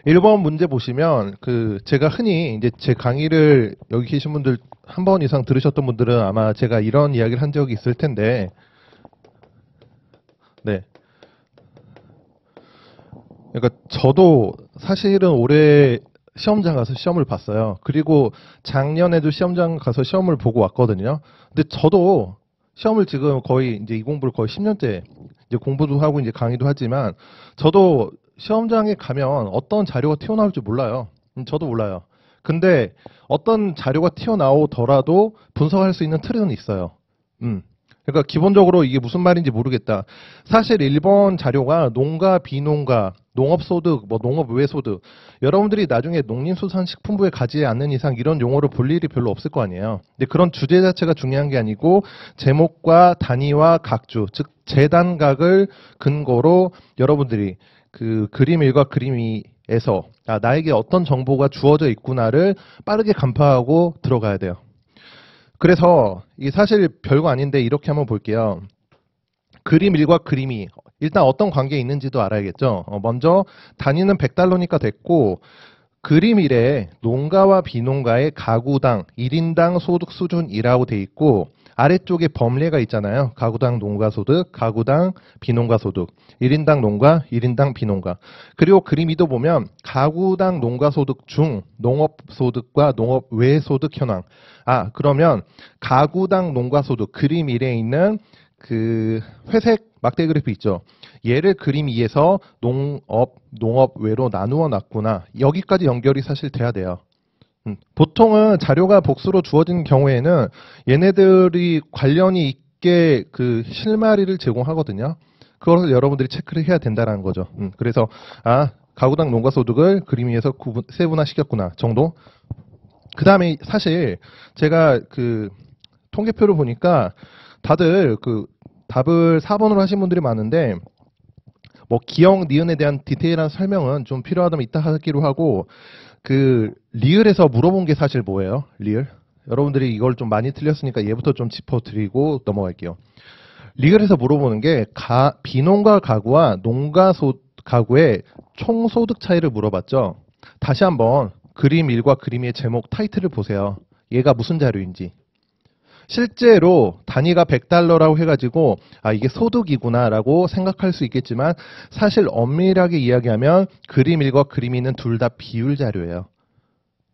1번 문제 보시면 제가 흔히 이제 제 강의를 여기 계신 분들 한 번 이상 들으셨던 분들은 아마 제가 이런 이야기를 한 적이 있을 텐데, 네. 그러니까 저도 사실은 올해 시험장 가서 시험을 봤어요. 그리고 작년에도 시험장 가서 시험을 보고 왔거든요. 근데 저도 시험을 지금 거의 이제 이 공부를 거의 10년째 이제 공부도 하고 이제 강의도 하지만 저도 시험장에 가면 어떤 자료가 튀어나올 줄 몰라요. 저도 몰라요. 근데 어떤 자료가 튀어나오더라도 분석할 수 있는 틀은 있어요. 그러니까 기본적으로 이게 무슨 말인지 모르겠다. 사실 1번 자료가 농가, 비농가, 농업소득, 뭐 농업 외소득, 여러분들이 나중에 농림수산식품부에 가지 않는 이상 이런 용어를 볼 일이 별로 없을 거 아니에요. 근데 그런 주제 자체가 중요한 게 아니고 제목과 단위와 각주, 즉 재단각을 근거로 여러분들이 그림 1과 그림 2에서 나에게 어떤 정보가 주어져 있구나를 빠르게 간파하고 들어가야 돼요. 그래서 이게 사실 별거 아닌데 이렇게 한번 볼게요. 그림 1과 그림 2. 일단 어떤 관계에 있는지도 알아야겠죠. 먼저 단위는 100달러니까 됐고 그림 1에 농가와 비농가의 가구당 1인당 소득 수준이라고 돼 있고 아래쪽에 범례가 있잖아요. 가구당 농가 소득, 가구당 비농가 소득, 1인당 농가, 1인당 비농가. 그리고 그림 2도 보면 가구당 농가 소득 중 농업 소득과 농업 외 소득 현황. 그러면 가구당 농가 소득 그림 1에 있는 그 회색 막대 그래프 있죠. 얘를 그림 2에서 농업 외로 나누어 놨구나. 여기까지 연결이 사실 돼야 돼요. 보통은 자료가 복수로 주어진 경우에는 얘네들이 관련이 있게 그 실마리를 제공하거든요. 그걸 여러분들이 체크를 해야 된다는 거죠. 그래서 가구당 농가 소득을 그림 위에서 세분화시켰구나 정도. 그 다음에 사실 제가 그 통계표를 보니까 다들 그 답을 4번으로 하신 분들이 많은데 뭐 기역, 니은에 대한 디테일한 설명은 좀 필요하다면 이따 하기로 하고 그 리을에서 물어본 게 사실 뭐예요? 리을? 여러분들이 이걸 좀 많이 틀렸으니까 얘부터 좀 짚어드리고 넘어갈게요. 리을에서 물어보는 게 비농가 가구와 농가 가구의 총소득 차이를 물어봤죠. 다시 한번 그림 1과 그림 2의 제목 타이틀을 보세요. 얘가 무슨 자료인지. 실제로 단위가 100달러라고 해가지고 이게 소득이구나 라고 생각할 수 있겠지만 사실 엄밀하게 이야기하면 그림 1과 그림 2는 둘 다 비율 자료예요.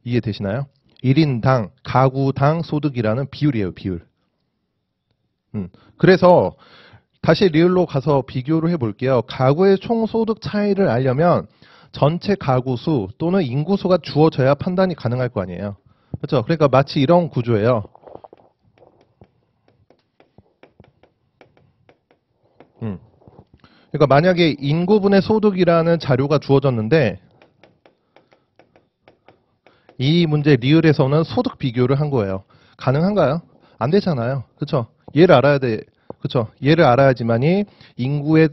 이해되시나요? 1인당 가구당 소득이라는 비율이에요. 비율. 그래서 다시 리얼로 가서 비교를 해볼게요. 가구의 총소득 차이를 알려면 전체 가구 수 또는 인구수가 주어져야 판단이 가능할 거 아니에요. 그렇죠? 그러니까 마치 이런 구조예요. 그러니까 만약에 인구분의 소득이라는 자료가 주어졌는데 이 문제 리을에서는 소득 비교를 한 거예요. 가능한가요? 안 되잖아요. 그렇죠? 얘를 알아야 돼. 그렇죠? 얘를 알아야지만이 인구에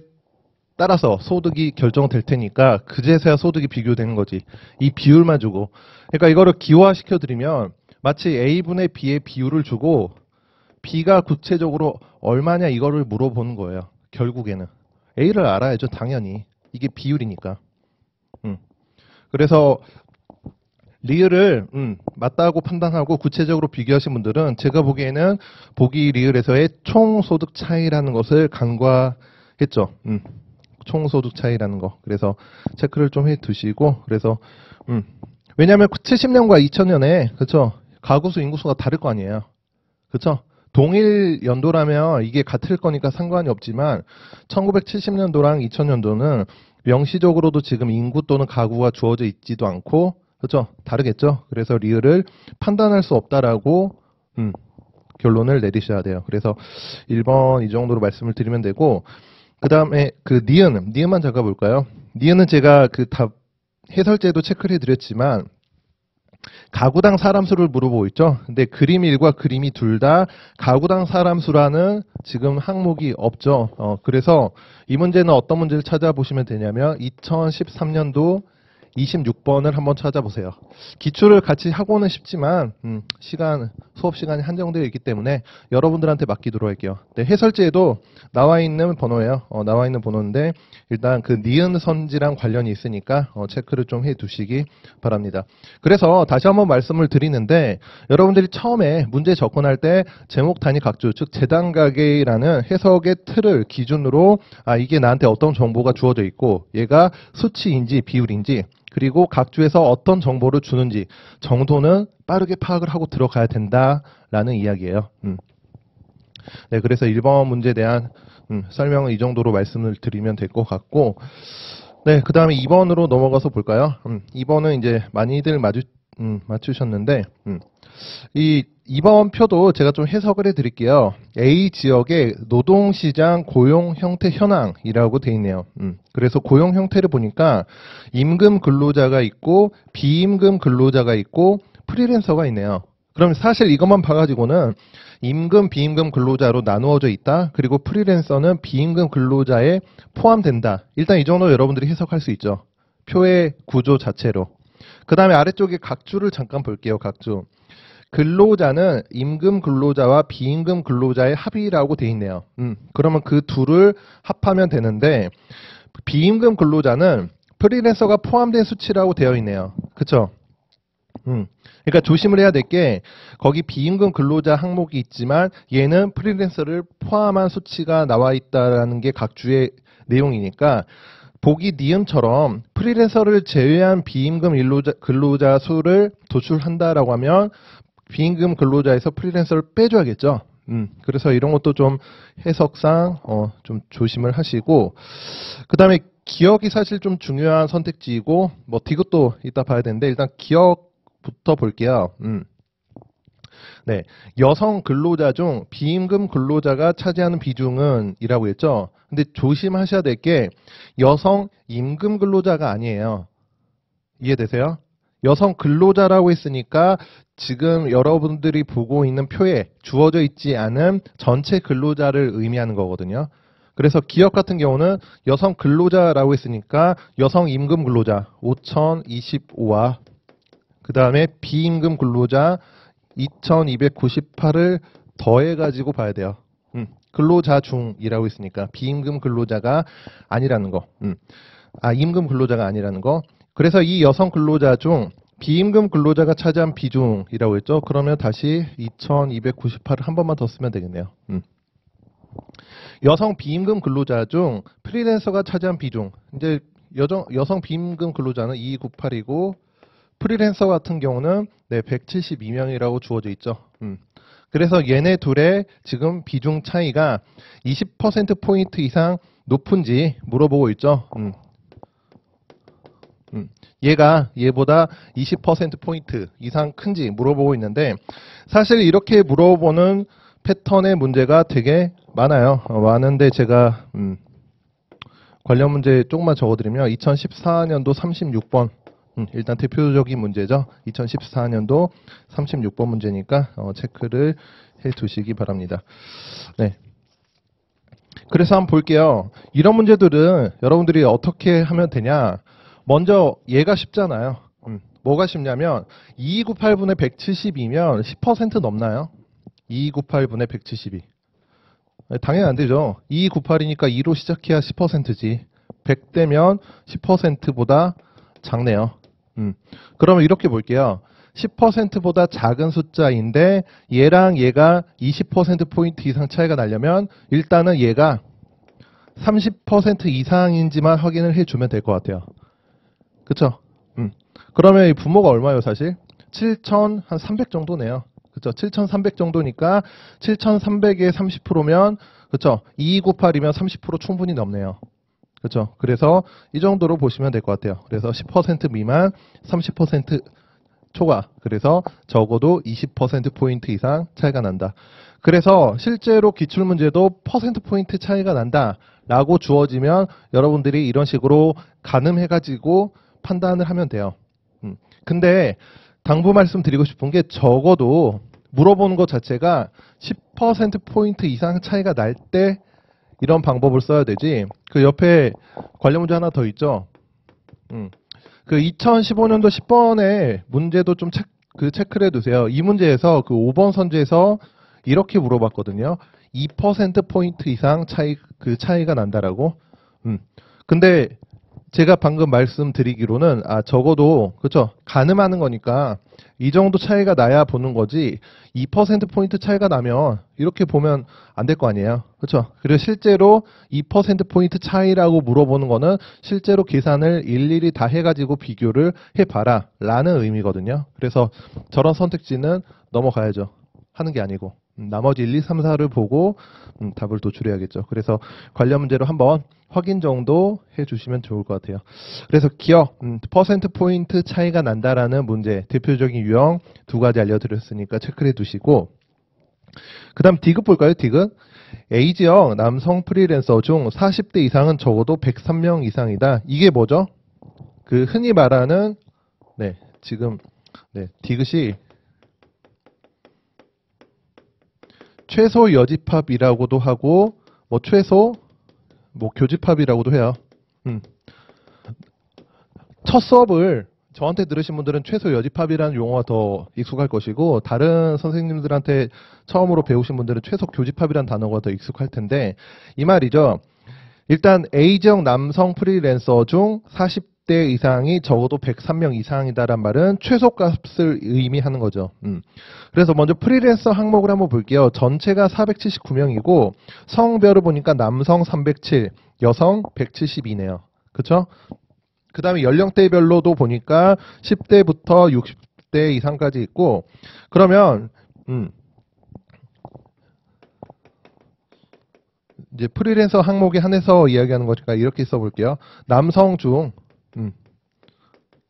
따라서 소득이 결정될 테니까 그제서야 소득이 비교되는 거지. 이 비율만 주고. 그러니까 이거를 기호화시켜 드리면 마치 A분의 B의 비율을 주고 B가 구체적으로 얼마냐 이거를 물어보는 거예요. 결국에는. A를 알아야죠. 당연히. 이게 비율이니까. 그래서 리을을 맞다고 판단하고 구체적으로 비교하신 분들은 제가 보기에는 보기 리을에서의 총소득 차이라는 것을 간과했죠. 총소득 차이라는 거. 그래서 체크를 좀 해 두시고 그래서 왜냐하면 70년과 2000년에 그렇죠. 가구수 인구수가 다를 거 아니에요. 그렇죠? 동일 연도라면 이게 같을 거니까 상관이 없지만 1970년도랑 2000년도는 명시적으로도 지금 인구 또는 가구가 주어져 있지도 않고 그렇죠? 다르겠죠? 그래서 리을을 판단할 수 없다라고 결론을 내리셔야 돼요. 그래서 1번 이 정도로 말씀을 드리면 되고 그 다음에 그 니은만 잠깐 볼까요? 니은은 제가 그 답 해설제도 체크를 해드렸지만 가구당 사람 수를 물어보고 있죠. 근데 그림 1과 그림 2 둘 다 가구당 사람 수라는 지금 항목이 없죠. 그래서 이 문제는 어떤 문제를 찾아보시면 되냐면 2013년도 26번을 한번 찾아보세요. 기출을 같이 하고는 싶지만 수업 시간이 한정되어 있기 때문에 여러분들한테 맡기도록 할게요. 네, 해설지에도 나와 있는 번호예요. 나와 있는 번호인데 일단 그 니은 선지랑 관련이 있으니까 체크를 좀 해두시기 바랍니다. 그래서 다시 한번 말씀을 드리는데 여러분들이 처음에 문제 접근할 때 제목 단위 각주, 즉 재단가계라는 해석의 틀을 기준으로 이게 나한테 어떤 정보가 주어져 있고 얘가 수치인지 비율인지 그리고 각주에서 어떤 정보를 주는지 정도는 빠르게 파악을 하고 들어가야 된다라는 이야기예요. 네, 그래서 1번 문제에 대한 설명은 이 정도로 말씀을 드리면 될 것 같고, 네, 그 다음에 2번으로 넘어가서 볼까요? 2번은 이제 많이들 맞추셨는데, 이 2번 표도 제가 좀 해석을 해드릴게요. A 지역의 노동시장 고용 형태 현황이라고 돼 있네요. 그래서 고용 형태를 보니까 임금 근로자가 있고 비임금 근로자가 있고 프리랜서가 있네요. 그럼 사실 이것만 봐가지고는 임금, 비임금 근로자로 나누어져 있다. 그리고 프리랜서는 비임금 근로자에 포함된다. 일단 이 정도 여러분들이 해석할 수 있죠. 표의 구조 자체로. 그 다음에 아래쪽에 각주를 잠깐 볼게요. 각주. 근로자는 임금 근로자와 비임금 근로자의 합이라고 돼 있네요. 그러면 그 둘을 합하면 되는데 비임금 근로자는 프리랜서가 포함된 수치라고 되어 있네요. 그쵸? 그러니까 조심을 해야 될 게 거기 비임금 근로자 항목이 있지만 얘는 프리랜서를 포함한 수치가 나와 있다는 게 각주의 내용이니까 보기 니은처럼 프리랜서를 제외한 비임금 근로자 수를 도출한다라고 하면 비임금 근로자에서 프리랜서를 빼줘야겠죠. 그래서 이런 것도 좀 해석상 좀 조심을 하시고 그 다음에 기억이 사실 좀 중요한 선택지이고 뭐 디귿도 이따 봐야 되는데 일단 기억부터 볼게요. 네, 여성 근로자 중 비임금 근로자가 차지하는 비중은 이라고 했죠. 근데 조심하셔야 될 게 여성 임금 근로자가 아니에요. 이해되세요? 여성 근로자라고 했으니까 지금 여러분들이 보고 있는 표에 주어져 있지 않은 전체 근로자를 의미하는 거거든요. 그래서 기업 같은 경우는 여성 근로자라고 했으니까 여성 임금 근로자 5025와 그 다음에 비임금 근로자 2298을 더해가지고 봐야 돼요. 근로자 중이라고 했으니까 비임금 근로자가 아니라는 거. 임금 근로자가 아니라는 거. 그래서 이 여성 근로자 중 비임금 근로자가 차지한 비중이라고 했죠. 그러면 다시 2298을 한 번만 더 쓰면 되겠네요. 여성 비임금 근로자 중 프리랜서가 차지한 비중. 이제 여성 비임금 근로자는 2298이고 프리랜서 같은 경우는 172명이라고 주어져 있죠. 그래서 얘네 둘의 지금 비중 차이가 20%포인트 이상 높은지 물어보고 있죠. 얘가 얘보다 20%포인트 이상 큰지 물어보고 있는데 사실 이렇게 물어보는 패턴의 문제가 되게 많아요. 많은데 제가 관련 문제 조금만 적어드리면 2014년도 36번 일단 대표적인 문제죠. 2014년도 36번 문제니까 체크를 해 두시기 바랍니다. 네. 그래서 한번 볼게요. 이런 문제들은 여러분들이 어떻게 하면 되냐. 먼저 얘가 쉽잖아요. 뭐가 쉽냐면 2298분의 172면 10% 넘나요? 2298분의 172. 당연히 안 되죠. 2298이니까 2로 시작해야 10%지. 100대면 10%보다 작네요. 그러면 이렇게 볼게요. 10%보다 작은 숫자인데 얘랑 얘가 20%포인트 이상 차이가 나려면 일단은 얘가 30% 이상인지만 확인을 해주면 될 것 같아요. 그쵸? 그러면 이 분모가 얼마예요, 사실? 7,300 정도네요. 그쵸? 7,300 정도니까 7,300에 30%면, 그쵸? 2298이면 30% 충분히 넘네요. 그쵸? 그래서 이 정도로 보시면 될 것 같아요. 그래서 10% 미만, 30% 초과. 그래서 적어도 20%포인트 이상 차이가 난다. 그래서 실제로 기출문제도 퍼센트포인트 차이가 난다. 라고 주어지면 여러분들이 이런 식으로 가늠해가지고 판단을 하면 돼요. 근데 당부 말씀드리고 싶은 게 적어도 물어보는 것 자체가 10%포인트 이상 차이가 날 때 이런 방법을 써야 되지. 그 옆에 관련 문제 하나 더 있죠. 그 2015년도 10번의 문제도 좀 체크를 해두세요. 이 문제에서 그 5번 선지에서 이렇게 물어봤거든요. 2%포인트 이상 차이가 난다라고. 근데 제가 방금 말씀드리기로는, 적어도, 그쵸. 가늠하는 거니까 이 정도 차이가 나야 보는 거지, 2%포인트 차이가 나면 이렇게 보면 안 될 거 아니에요. 그쵸. 그리고 실제로 2%포인트 차이라고 물어보는 거는 실제로 계산을 일일이 다 해가지고 비교를 해봐라 라는 의미거든요. 그래서 저런 선택지는 넘어가야죠. 하는 게 아니고. 나머지 1, 2, 3, 4를 보고 답을 도출해야겠죠. 그래서 관련 문제로 한번 확인 정도 해주시면 좋을 것 같아요. 그래서 기억, 퍼센트 포인트 차이가 난다라는 문제, 대표적인 유형 두 가지 알려드렸으니까 체크해 두시고, 그 다음 디귿 볼까요? 디귿. A지역 남성 프리랜서 중 40대 이상은 적어도 103명 이상이다. 이게 뭐죠? 그 흔히 말하는, 지금, 디귿이 최소 여집합이라고도 하고, 최소 교집합이라고도 해요. 첫 수업을 저한테 들으신 분들은 최소 여집합이라는 용어가 더 익숙할 것이고, 다른 선생님들한테 처음으로 배우신 분들은 최소 교집합이라는 단어가 더 익숙할 텐데, 이 말이죠. 일단 A지역 남성 프리랜서 중 40대 이상이 적어도 103명 이상이다란 말은 최소값을 의미하는 거죠. 그래서 먼저 프리랜서 항목을 한번 볼게요. 전체가 479명이고 성별을 보니까 남성 307, 여성 172네요. 그쵸? 그 다음에 연령대별로도 보니까 10대부터 60대 이상까지 있고, 그러면 이제 프리랜서 항목에 한해서 이야기하는 거니까 이렇게 써볼게요. 남성 중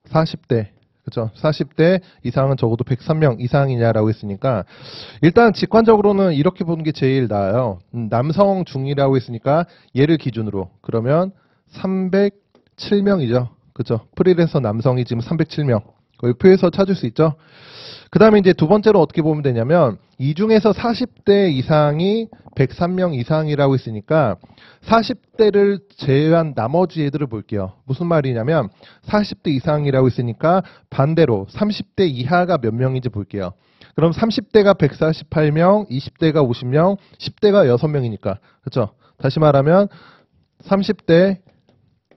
40대, 그렇죠? 40대 이상은 적어도 103명 이상이냐라고 했으니까, 일단 직관적으로는 이렇게 보는 게 제일 나아요. 남성 중이라고 했으니까 얘를 기준으로 그러면 307명이죠. 그렇죠? 프리랜서 남성이 지금 307명. 거기 표에서 찾을 수 있죠. 그 다음에 이제 두 번째로 어떻게 보면 되냐면, 이 중에서 40대 이상이 103명 이상이라고 했으니까 40대를 제외한 나머지 애들을 볼게요. 무슨 말이냐면 40대 이상이라고 했으니까 반대로 30대 이하가 몇 명인지 볼게요. 그럼 30대가 148명, 20대가 50명, 10대가 6명이니까. 그렇죠? 다시 말하면 30대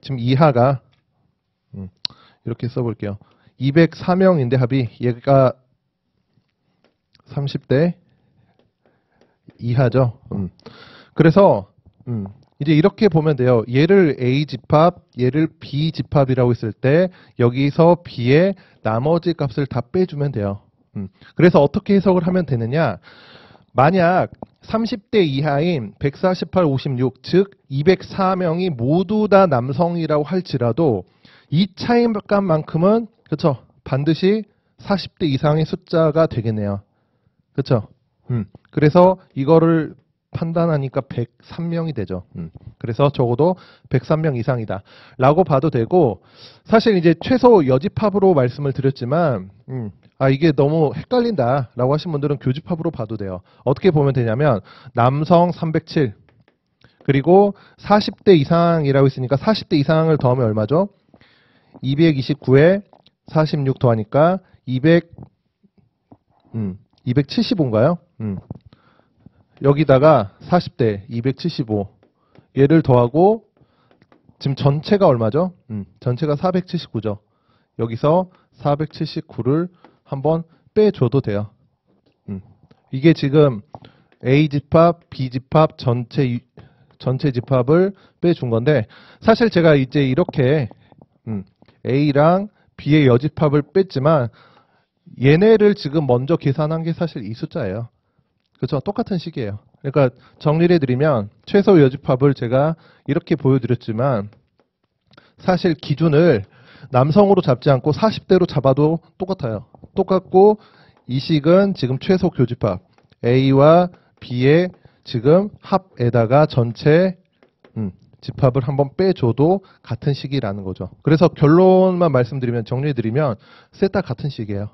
지금 이하가 이렇게 써볼게요. 204명인데 합이 얘가 30대 이하죠. 그래서 이제 이렇게 보면 돼요. 얘를 A 집합, 얘를 B 집합이라고 했을 때 여기서 B의 나머지 값을 다 빼주면 돼요. 그래서 어떻게 해석을 하면 되느냐? 만약 30대 이하인 148, 56, 즉 204명이 모두 다 남성이라고 할지라도 이 차이값만큼은, 그렇죠? 반드시 40대 이상의 숫자가 되겠네요. 그렇죠? 그래서 이거를 판단하니까 103명이 되죠. 그래서 적어도 103명 이상이다 라고 봐도 되고, 사실 이제 최소 여집합으로 말씀을 드렸지만 이게 너무 헷갈린다 라고 하신 분들은 교집합으로 봐도 돼요. 어떻게 보면 되냐면 남성 307, 그리고 40대 이상이라고 했으니까 40대 이상을 더하면 얼마죠? 229에 46 더하니까 275인가요? 여기다가 40대 275 얘를 더하고 지금 전체가 얼마죠? 전체가 479죠. 여기서 479를 한번 빼줘도 돼요. 이게 지금 A 집합, B 집합, 전체 집합을 빼준 건데, 사실 제가 이제 이렇게 A랑 B의 여집합을 뺐지만 얘네를 지금 먼저 계산한 게 사실 이 숫자예요. 그렇죠? 똑같은 식이에요. 그러니까 정리를 해드리면 최소 여집합을 제가 이렇게 보여드렸지만 사실 기준을 남성으로 잡지 않고 40대로 잡아도 똑같아요. 똑같고 이 식은 지금 최소 교집합 A와 B의 지금 합에다가 전체 집합을 한번 빼줘도 같은 식이라는 거죠. 그래서 결론만 말씀드리면, 정리해드리면 셋 다 같은 식이에요.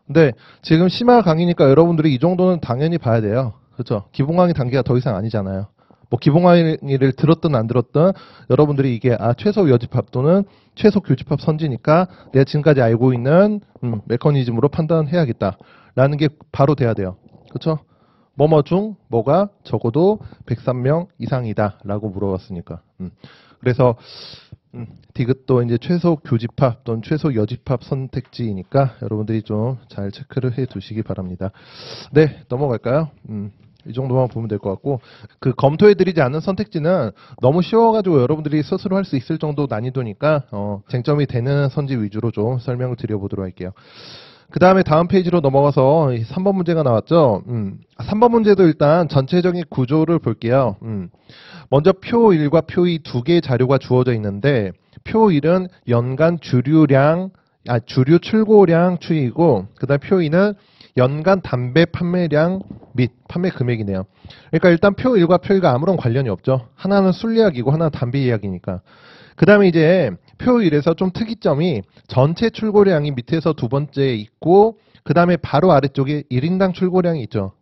근데 지금 심화 강의니까 여러분들이 이 정도는 당연히 봐야 돼요. 그렇죠? 기본 강의 단계가 더 이상 아니잖아요. 뭐 기본 강의를 들었든 안 들었든 여러분들이 이게 최소 여집합 또는 최소 교집합 선지니까 내가 지금까지 알고 있는 메커니즘으로 판단해야겠다라는 게 바로 돼야 돼요. 그렇죠? 뭐뭐 중 뭐가 적어도 103명 이상이다라고 물어봤으니까. 그래서 디귿도 이제 최소 교집합 또는 최소 여집합 선택지이니까 여러분들이 좀 잘 체크를 해 두시기 바랍니다. 네, 넘어갈까요? 이 정도만 보면 될 것 같고, 그 검토해드리지 않은 선택지는 너무 쉬워가지고 여러분들이 스스로 할 수 있을 정도 난이도니까 쟁점이 되는 선지 위주로 좀 설명을 드려보도록 할게요. 그 다음에 다음 페이지로 넘어가서 3번 문제가 나왔죠. 3번 문제도 일단 전체적인 구조를 볼게요. 먼저 표 1과 표 2 두 개의 자료가 주어져 있는데, 표 1은 연간 주류 출고량 추이이고, 그 다음 표 2는 연간 담배 판매량 및 판매 금액이네요. 그러니까 일단 표 1과 표 2가 아무런 관련이 없죠. 하나는 순리학이고 하나는 담배 이야기니까. 그 다음에 이제 표 1에서 좀 특이점이 전체 출고량이 밑에서 두 번째에 있고, 그 다음에 바로 아래쪽에 1인당 출고량이 있죠.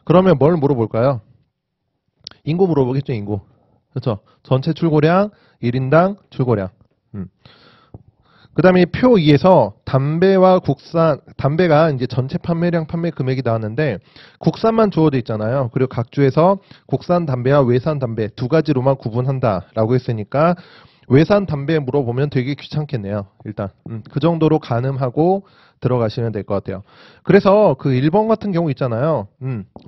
그러면 뭘 물어볼까요? 인구 물어보겠죠, 인구. 그렇죠. 전체 출고량, 1인당 출고량. 그 다음에 표 2에서 담배가 이제 전체 판매량, 판매 금액이 나왔는데, 국산만 주어져 있잖아요. 그리고 각 주에서 국산 담배와 외산 담배 두 가지로만 구분한다라고 했으니까, 외산 담배 물어보면 되게 귀찮겠네요. 일단 그 정도로 가늠하고 들어가시면 될 것 같아요. 그래서 그 1번 같은 경우 있잖아요.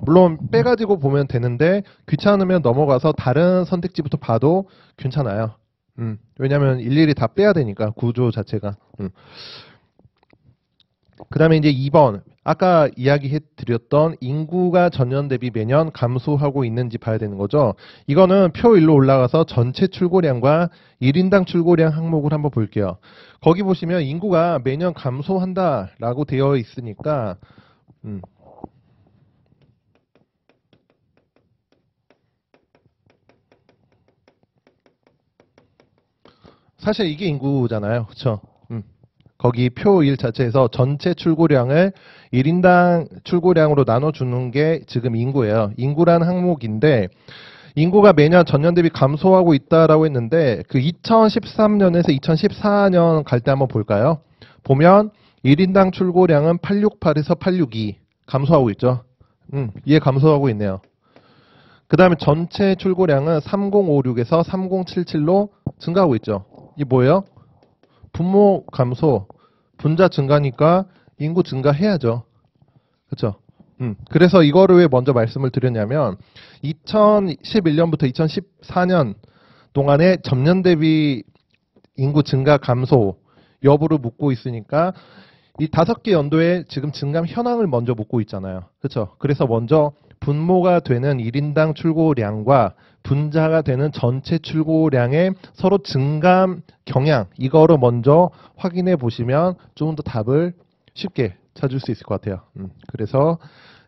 물론 빼가지고 보면 되는데 귀찮으면 넘어가서 다른 선택지부터 봐도 괜찮아요. 왜냐하면 일일이 다 빼야 되니까 구조 자체가. 그 다음에 이제 2번 아까 이야기해 드렸던 인구가 전년 대비 매년 감소하고 있는지 봐야 되는 거죠. 이거는 표 1로 올라가서 전체 출고량과 1인당 출고량 항목을 한번 볼게요. 거기 보시면 인구가 매년 감소한다라고 되어 있으니까 사실 이게 인구잖아요. 그렇죠? 거기 표 1 자체에서 전체 출고량을 1인당 출고량으로 나눠주는 게 지금 인구예요. 인구라는 항목인데 인구가 매년 전년 대비 감소하고 있다라고 했는데 그 2013년에서 2014년 갈 때 한번 볼까요? 보면 1인당 출고량은 868에서 862 감소하고 있죠. 얘 감소하고 있네요. 그 다음에 전체 출고량은 3056에서 3077로 증가하고 있죠. 이게 뭐예요? 분모 감소, 분자 증가니까 인구 증가해야죠. 그렇죠? 그래서 이거를 왜 먼저 말씀을 드렸냐면 2011년부터 2014년 동안에 전년 대비 인구 증가 감소 여부를 묻고 있으니까 이 5개 연도에 지금 증감 현황을 먼저 묻고 있잖아요. 그렇죠? 그래서 먼저 분모가 되는 1인당 출고량과 분자가 되는 전체 출고량의 서로 증감 경향 이거를 먼저 확인해 보시면 조금 더 답을 쉽게 찾을 수 있을 것 같아요. 그래서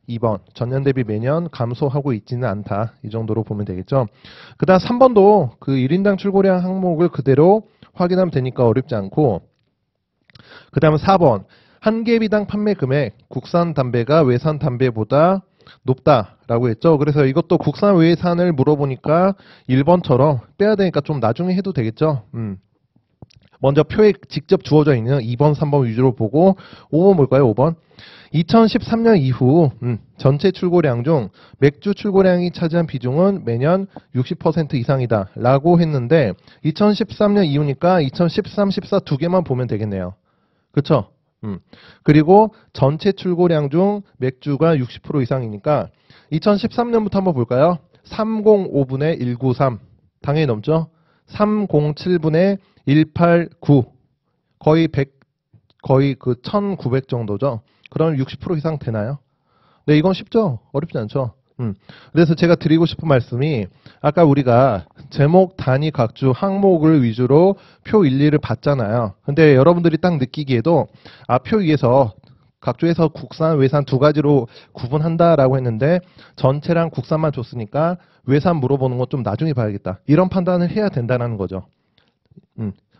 2번 전년 대비 매년 감소하고 있지는 않다. 이 정도로 보면 되겠죠. 그 다음 3번도 그 1인당 출고량 항목을 그대로 확인하면 되니까 어렵지 않고 그 다음 4번 한 개비당 판매 금액 국산 담배가 외산 담배보다 높다라고 했죠. 그래서 이것도 국산 외산을 물어보니까 1번처럼 빼야 되니까 좀 나중에 해도 되겠죠. 먼저 표에 직접 주어져 있는 2번, 3번 위주로 보고 5번 볼까요? 5번. 2013년 이후 전체 출고량 중 맥주 출고량이 차지한 비중은 매년 60% 이상이다 라고 했는데 2013년 이후니까 2013, 14 두 개만 보면 되겠네요. 그쵸? 그리고 전체 출고량 중 맥주가 60% 이상이니까 2013년부터 한번 볼까요? 305분의 193 당연히 넘죠? 307분의 189 거의 100 거의 그 1900 정도죠. 그럼 60% 이상 되나요? 네, 이건 쉽죠? 어렵지 않죠? 그래서 제가 드리고 싶은 말씀이 아까 우리가 제목, 단위, 각주, 항목을 위주로 표 1, 2를 봤잖아요. 근데 여러분들이 딱 느끼기에도 표 2에서 각주에서 국산, 외산 두 가지로 구분한다라고 했는데 전체랑 국산만 줬으니까 외산 물어보는 건 좀 나중에 봐야겠다. 이런 판단을 해야 된다는 거죠.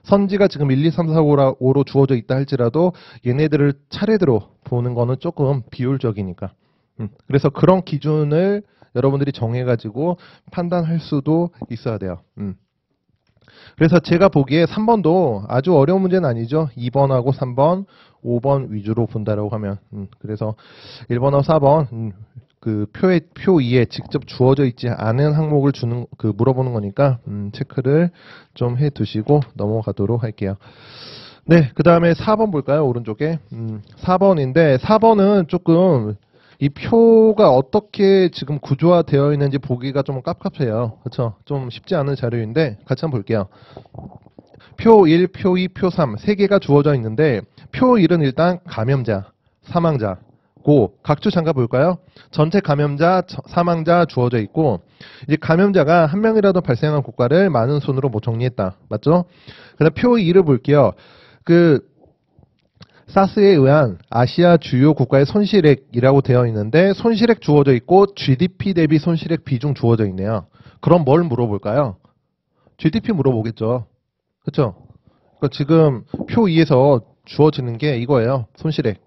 선지가 지금 1, 2, 3, 4, 5로 주어져 있다 할지라도 얘네들을 차례대로 보는 거는 조금 비효율적이니까. 그래서 그런 기준을 여러분들이 정해가지고 판단할 수도 있어야 돼요. 그래서 제가 보기에 3번도 아주 어려운 문제는 아니죠. 2번하고 3번, 5번 위주로 본다라고 하면. 그래서 1번하고 4번, 그 표 2에 직접 주어져 있지 않은 항목을 물어보는 거니까, 체크를 좀 해 두시고 넘어가도록 할게요. 네, 그 다음에 4번 볼까요? 오른쪽에. 4번인데, 4번은 조금, 이 표가 어떻게 지금 구조화되어 있는지 보기가 좀 깝깝해요. 그렇죠? 좀 쉽지 않은 자료인데 같이 한번 볼게요. 표 1, 표 2, 표 3, 세 개가 주어져 있는데 표 1은 일단 감염자, 사망자고 각주 잠깐 볼까요? 전체 감염자, 사망자 주어져 있고 이제 감염자가 한 명이라도 발생한 국가를 많은 순으로 못 정리했다. 맞죠? 그다음 표 2를 볼게요. 사스에 의한 아시아 주요 국가의 손실액이라고 되어 있는데 손실액 주어져 있고 GDP 대비 손실액 비중 주어져 있네요. 그럼 뭘 물어볼까요? GDP 물어보겠죠. 그렇죠? 그러니까 지금 표 2에서 주어지는 게 이거예요. 손실액.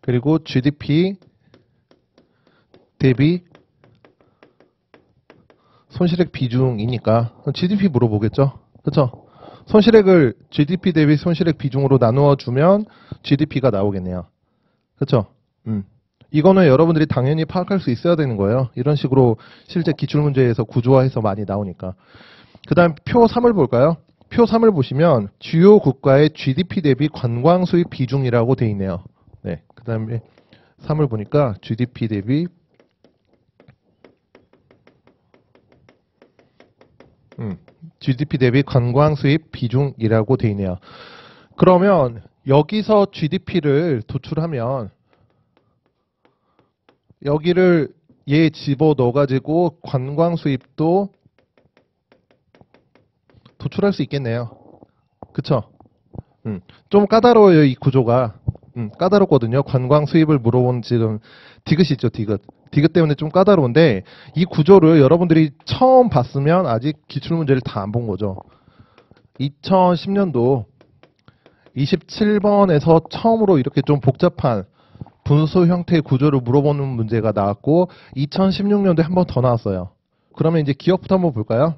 그리고 GDP 대비 손실액 비중이니까 GDP 물어보겠죠. 그렇죠? 손실액을 GDP 대비 손실액 비중으로 나누어 주면 GDP가 나오겠네요. 그렇죠? 이거는 여러분들이 당연히 파악할 수 있어야 되는 거예요. 이런 식으로 실제 기출문제에서 구조화해서 많이 나오니까. 그 다음 표 3을 볼까요? 표 3을 보시면 주요 국가의 GDP 대비 관광 수입 비중이라고 돼 있네요. 네. 그 다음에 3을 보니까 GDP 대비 GDP 대비 관광 수입 비중이라고 돼 있네요. 그러면 여기서 GDP를 도출하면 여기를 얘 집어 넣어가지고 관광 수입도 도출할 수 있겠네요. 그쵸? 좀 까다로워요, 이 구조가. 까다롭거든요. 관광 수입을 물어본 지금 디귿이 있죠, 디귿. 디귿 때문에 좀 까다로운데 이 구조를 여러분들이 처음 봤으면 아직 기출문제를 다 안 본 거죠. 2010년도 27번에서 처음으로 이렇게 좀 복잡한 분수 형태의 구조를 물어보는 문제가 나왔고 2016년도에 한 번 더 나왔어요. 그러면 이제 기억부터 한번 볼까요?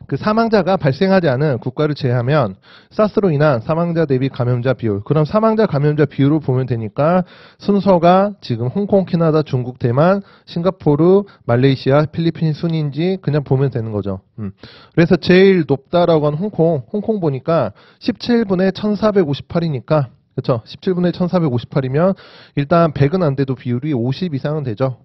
그 사망자가 발생하지 않은 국가를 제외하면 사스로 인한 사망자 대비 감염자 비율. 그럼 사망자 감염자 비율을 보면 되니까 순서가 지금 홍콩, 캐나다, 중국, 대만, 싱가포르, 말레이시아, 필리핀 순인지 그냥 보면 되는 거죠. 그래서 제일 높다라고 한 홍콩 보니까 17분의 1458이니까 그렇죠. 17분의 1458이면 일단 100은 안 돼도 비율이 50 이상은 되죠.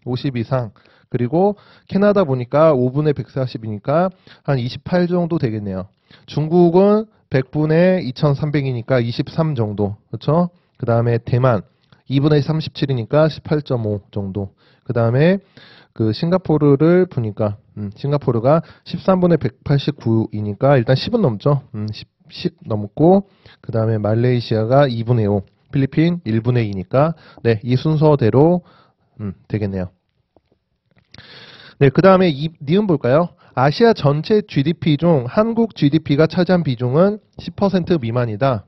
50 이상. 그리고 캐나다 보니까 5분의 140이니까 한 28 정도 되겠네요. 중국은 100분의 2300이니까 23 정도. 그렇죠? 그 다음에 대만 2분의 37이니까 18.5 정도. 그 다음에 그 싱가포르를 보니까 싱가포르가 13분의 189이니까 일단 10은 넘죠. 10 넘고 그 다음에 말레이시아가 2분의 5, 필리핀 1분의 2니까 네, 이 순서대로 되겠네요. 네, 그 다음에 니은 볼까요? 아시아 전체 GDP 중 한국 GDP가 차지한 비중은 10% 미만이다.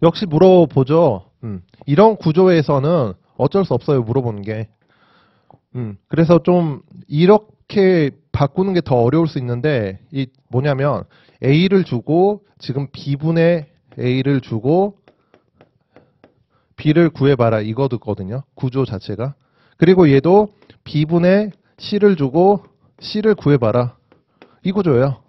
역시 물어보죠. 이런 구조에서는 어쩔 수 없어요. 물어보는 게. 그래서 좀 이렇게 바꾸는 게 더 어려울 수 있는데 이 뭐냐면 A를 주고 지금 B분의 A를 주고 B를 구해봐라 이거거든요. 구조 자체가. 그리고 얘도 B분의 C를 주고 C를 구해봐라. 이 구조예요.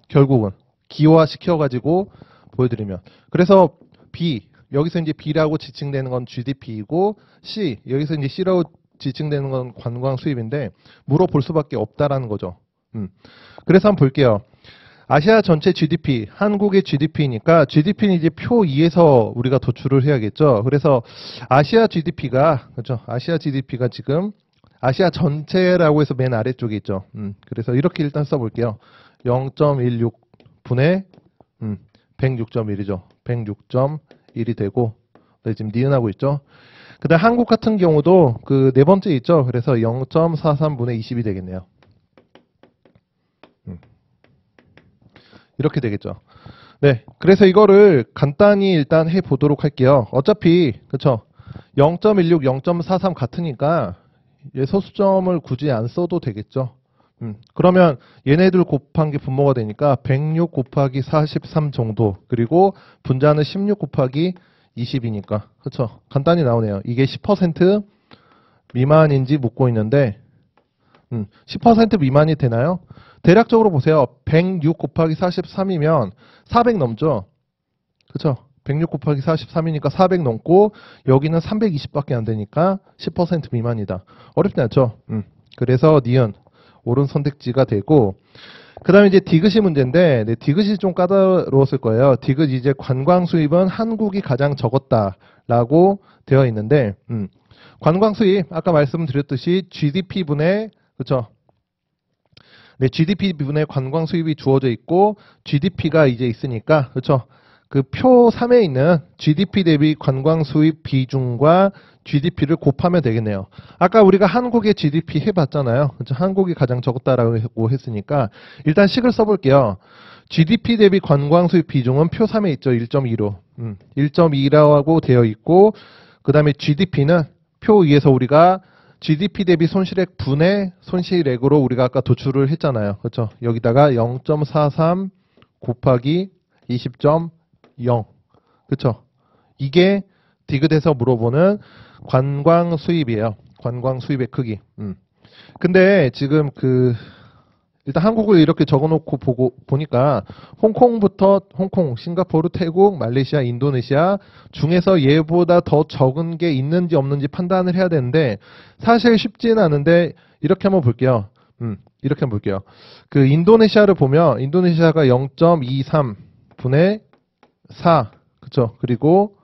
결국은 기호화시켜가지고 보여드리면. 그래서 B, 여기서 이제 B라고 지칭되는 건 GDP이고 C, 여기서 이제 C라고 지칭되는 건 관광 수입인데 물어볼 수밖에 없다라는 거죠. 그래서 한번 볼게요. 아시아 전체 GDP, 한국의 GDP니까 GDP는 이제 표 2에서 우리가 도출을 해야겠죠. 그래서 아시아 GDP가 그렇죠. 아시아 GDP가 지금 아시아 전체라고 해서 맨 아래쪽에 있죠. 그래서 이렇게 일단 써볼게요. 0.16분의 106.1이죠. 106.1이 되고 네, 지금 니은하고 있죠. 그 다음 한국 같은 경우도 그 네 번째 있죠. 그래서 0.43분의 20이 되겠네요. 이렇게 되겠죠. 네, 그래서 이거를 간단히 일단 해보도록 할게요. 어차피 그쵸 0.16, 0.43 같으니까 얘 소수점을 굳이 안 써도 되겠죠. 그러면 얘네들 곱한 게 분모가 되니까 106 곱하기 43 정도, 그리고 분자는 16 곱하기 20이니까 그렇죠. 간단히 나오네요. 이게 10% 미만인지 묻고 있는데 10% 미만이 되나요? 대략적으로 보세요. 106 곱하기 43이면 400 넘죠. 그렇죠. 106 곱하기 43이니까 400 넘고 여기는 320밖에 안 되니까 10% 미만이다. 어렵지 않죠? 그래서 니은 옳은 선택지가 되고, 그 다음에 이제 디귿이 문제인데, 네, 디귿이 좀 까다로웠을 거예요. 디귿 이제 관광 수입은 한국이 가장 적었다라고 되어 있는데, 관광 수입 아까 말씀드렸듯이 GDP분의 그렇죠. 네, GDP분의 관광 수입이 주어져 있고 GDP가 이제 있으니까 그렇죠. 그 표 3에 있는 GDP 대비 관광 수입 비중과 GDP를 곱하면 되겠네요. 아까 우리가 한국의 GDP 해봤잖아요. 그렇죠? 한국이 가장 적었다라고 했으니까 일단 식을 써볼게요. GDP 대비 관광 수입 비중은 표 3에 있죠. 1.2로 1.2라고 되어 있고, 그 다음에 GDP는 표 위에서 우리가 GDP 대비 손실액 분의 손실액으로 우리가 아까 도출을 했잖아요. 그렇죠? 여기다가 0.43 곱하기 20.0. 그렇죠? 이게 디귿에서 물어보는 관광 수입이에요. 관광 수입의 크기. 근데 지금 일단 한국을 이렇게 적어놓고 보니까 홍콩부터 홍콩, 싱가포르, 태국, 말레이시아, 인도네시아 중에서 얘보다 더 적은 게 있는지 없는지 판단을 해야 되는데 사실 쉽지는 않은데 이렇게 한번 볼게요. 이렇게 한번 볼게요. 그 인도네시아를 보면 인도네시아가 0.23 분의 4, 그쵸? 그리고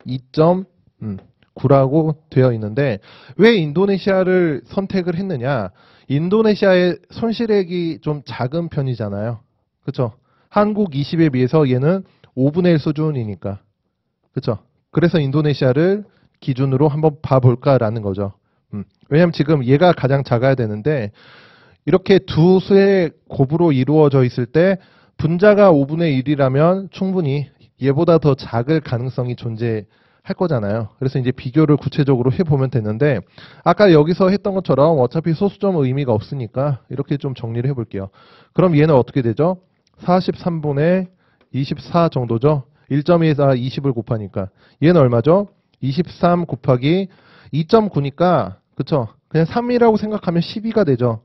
2.9라고 되어 있는데 왜 인도네시아를 선택을 했느냐? 인도네시아의 손실액이 좀 작은 편이잖아요. 그쵸? 한국 20에 비해서 얘는 5분의 1 수준이니까. 그쵸? 그래서 인도네시아를 기준으로 한번 봐볼까라는 거죠. 왜냐면 지금 얘가 가장 작아야 되는데 이렇게 두 수의 곱으로 이루어져 있을 때 분자가 5분의 1이라면 충분히 얘보다 더 작을 가능성이 존재할 거잖아요. 그래서 이제 비교를 구체적으로 해보면 되는데 아까 여기서 했던 것처럼 어차피 소수점은 의미가 없으니까 이렇게 좀 정리를 해볼게요. 그럼 얘는 어떻게 되죠? 43분의 24 정도죠. 1.2에다 20을 곱하니까 얘는 얼마죠? 23 곱하기 2.9니까 그쵸? 그냥 3이라고 생각하면 12가 되죠.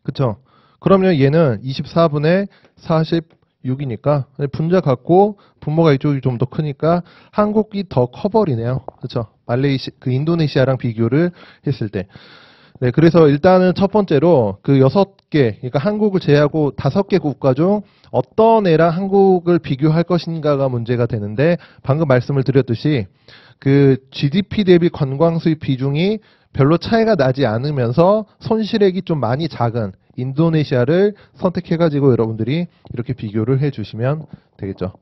그쵸? 그러면 얘는 24분의 46이니까 분자 같고 분모가 이쪽이 좀 더 크니까 한국이 더 커버리네요. 그렇죠? 인도네시아랑 비교를 했을 때. 네, 그래서 일단은 첫 번째로 그 6개, 그러니까 한국을 제외하고 5개 국가 중 어떤 애랑 한국을 비교할 것인가가 문제가 되는데 방금 말씀을 드렸듯이 그 GDP 대비 관광 수입 비중이 별로 차이가 나지 않으면서 손실액이 좀 많이 작은 인도네시아를 선택해가지고 여러분들이 이렇게 비교를 해주시면 되겠죠.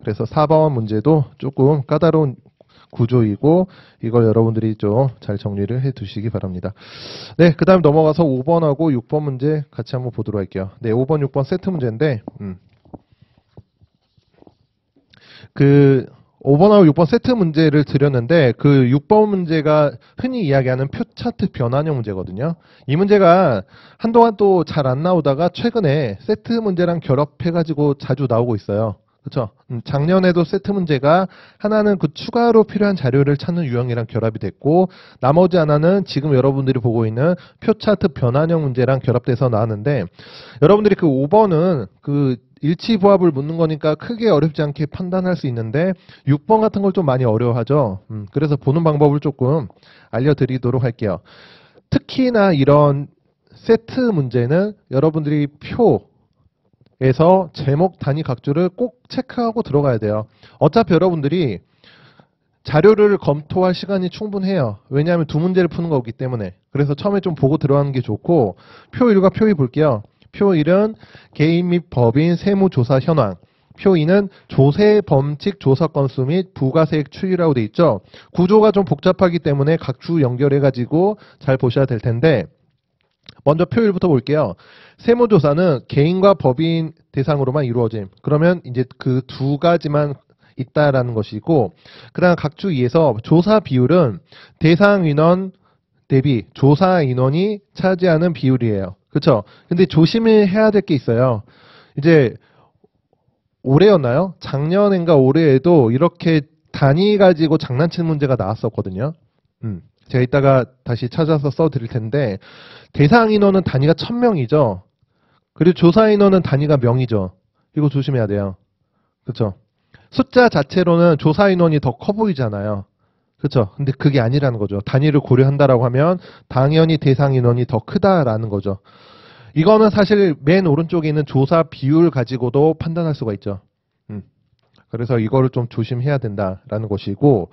그래서 4번 문제도 조금 까다로운 구조이고 이걸 여러분들이 좀 잘 정리를 해 두시기 바랍니다. 네, 그 다음 넘어가서 5번하고 6번 문제 같이 한번 보도록 할게요. 네, 5번, 6번 세트 문제인데 5번하고 6번 세트 문제를 드렸는데 그 6번 문제가 흔히 이야기하는 표 차트 변환형 문제거든요. 이 문제가 한동안 또 잘 안 나오다가 최근에 세트 문제랑 결합해가지고 자주 나오고 있어요. 그렇죠? 작년에도 세트 문제가 하나는 그 추가로 필요한 자료를 찾는 유형이랑 결합이 됐고 나머지 하나는 지금 여러분들이 보고 있는 표 차트 변환형 문제랑 결합돼서 나왔는데 여러분들이 그 5번은 그 일치부합을 묻는 거니까 크게 어렵지 않게 판단할 수 있는데 6번 같은 걸 좀 많이 어려워하죠. 그래서 보는 방법을 조금 알려드리도록 할게요. 특히나 이런 세트 문제는 여러분들이 표에서 제목 단위 각주를 꼭 체크하고 들어가야 돼요. 어차피 여러분들이 자료를 검토할 시간이 충분해요. 왜냐하면 두 문제를 푸는 거기 때문에. 그래서 처음에 좀 보고 들어가는 게 좋고 표 1과 표 2 볼게요. 표 1은 개인 및 법인 세무조사 현황, 표 2는 조세 범칙 조사 건수 및 부가세액 추이라고 돼 있죠. 구조가 좀 복잡하기 때문에 각주 연결해가지고 잘 보셔야 될 텐데 먼저 표 1부터 볼게요. 세무조사는 개인과 법인 대상으로만 이루어짐. 그러면 이제 그 두 가지만 있다라는 것이고, 그 다음 각주 2에서 조사 비율은 대상 인원 대비 조사 인원이 차지하는 비율이에요. 그쵸? 근데 조심해야 될 게 있어요. 이제 올해였나요? 작년인가 올해에도 이렇게 단위 가지고 장난치는 문제가 나왔었거든요. 제가 이따가 다시 찾아서 써드릴 텐데, 대상 인원은 단위가 1000명이죠. 그리고 조사 인원은 단위가 명이죠. 이거 조심해야 돼요. 그쵸? 숫자 자체로는 조사 인원이 더 커 보이잖아요. 그쵸? 근데 그게 아니라는 거죠. 단위를 고려한다라고 하면 당연히 대상 인원이 더 크다라는 거죠. 이거는 사실 맨 오른쪽에 있는 조사 비율 가지고도 판단할 수가 있죠. 그래서 이거를 좀 조심해야 된다라는 것이고,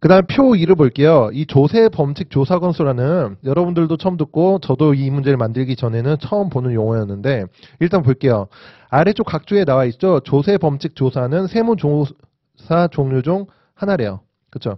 그 다음에 표 2를 볼게요. 이 조세 범칙 조사 건수라는, 여러분들도 처음 듣고 저도 이 문제를 만들기 전에는 처음 보는 용어였는데, 일단 볼게요. 아래쪽 각주에 나와 있죠. 조세 범칙 조사는 세무조사 종류 중 하나래요. 그쵸?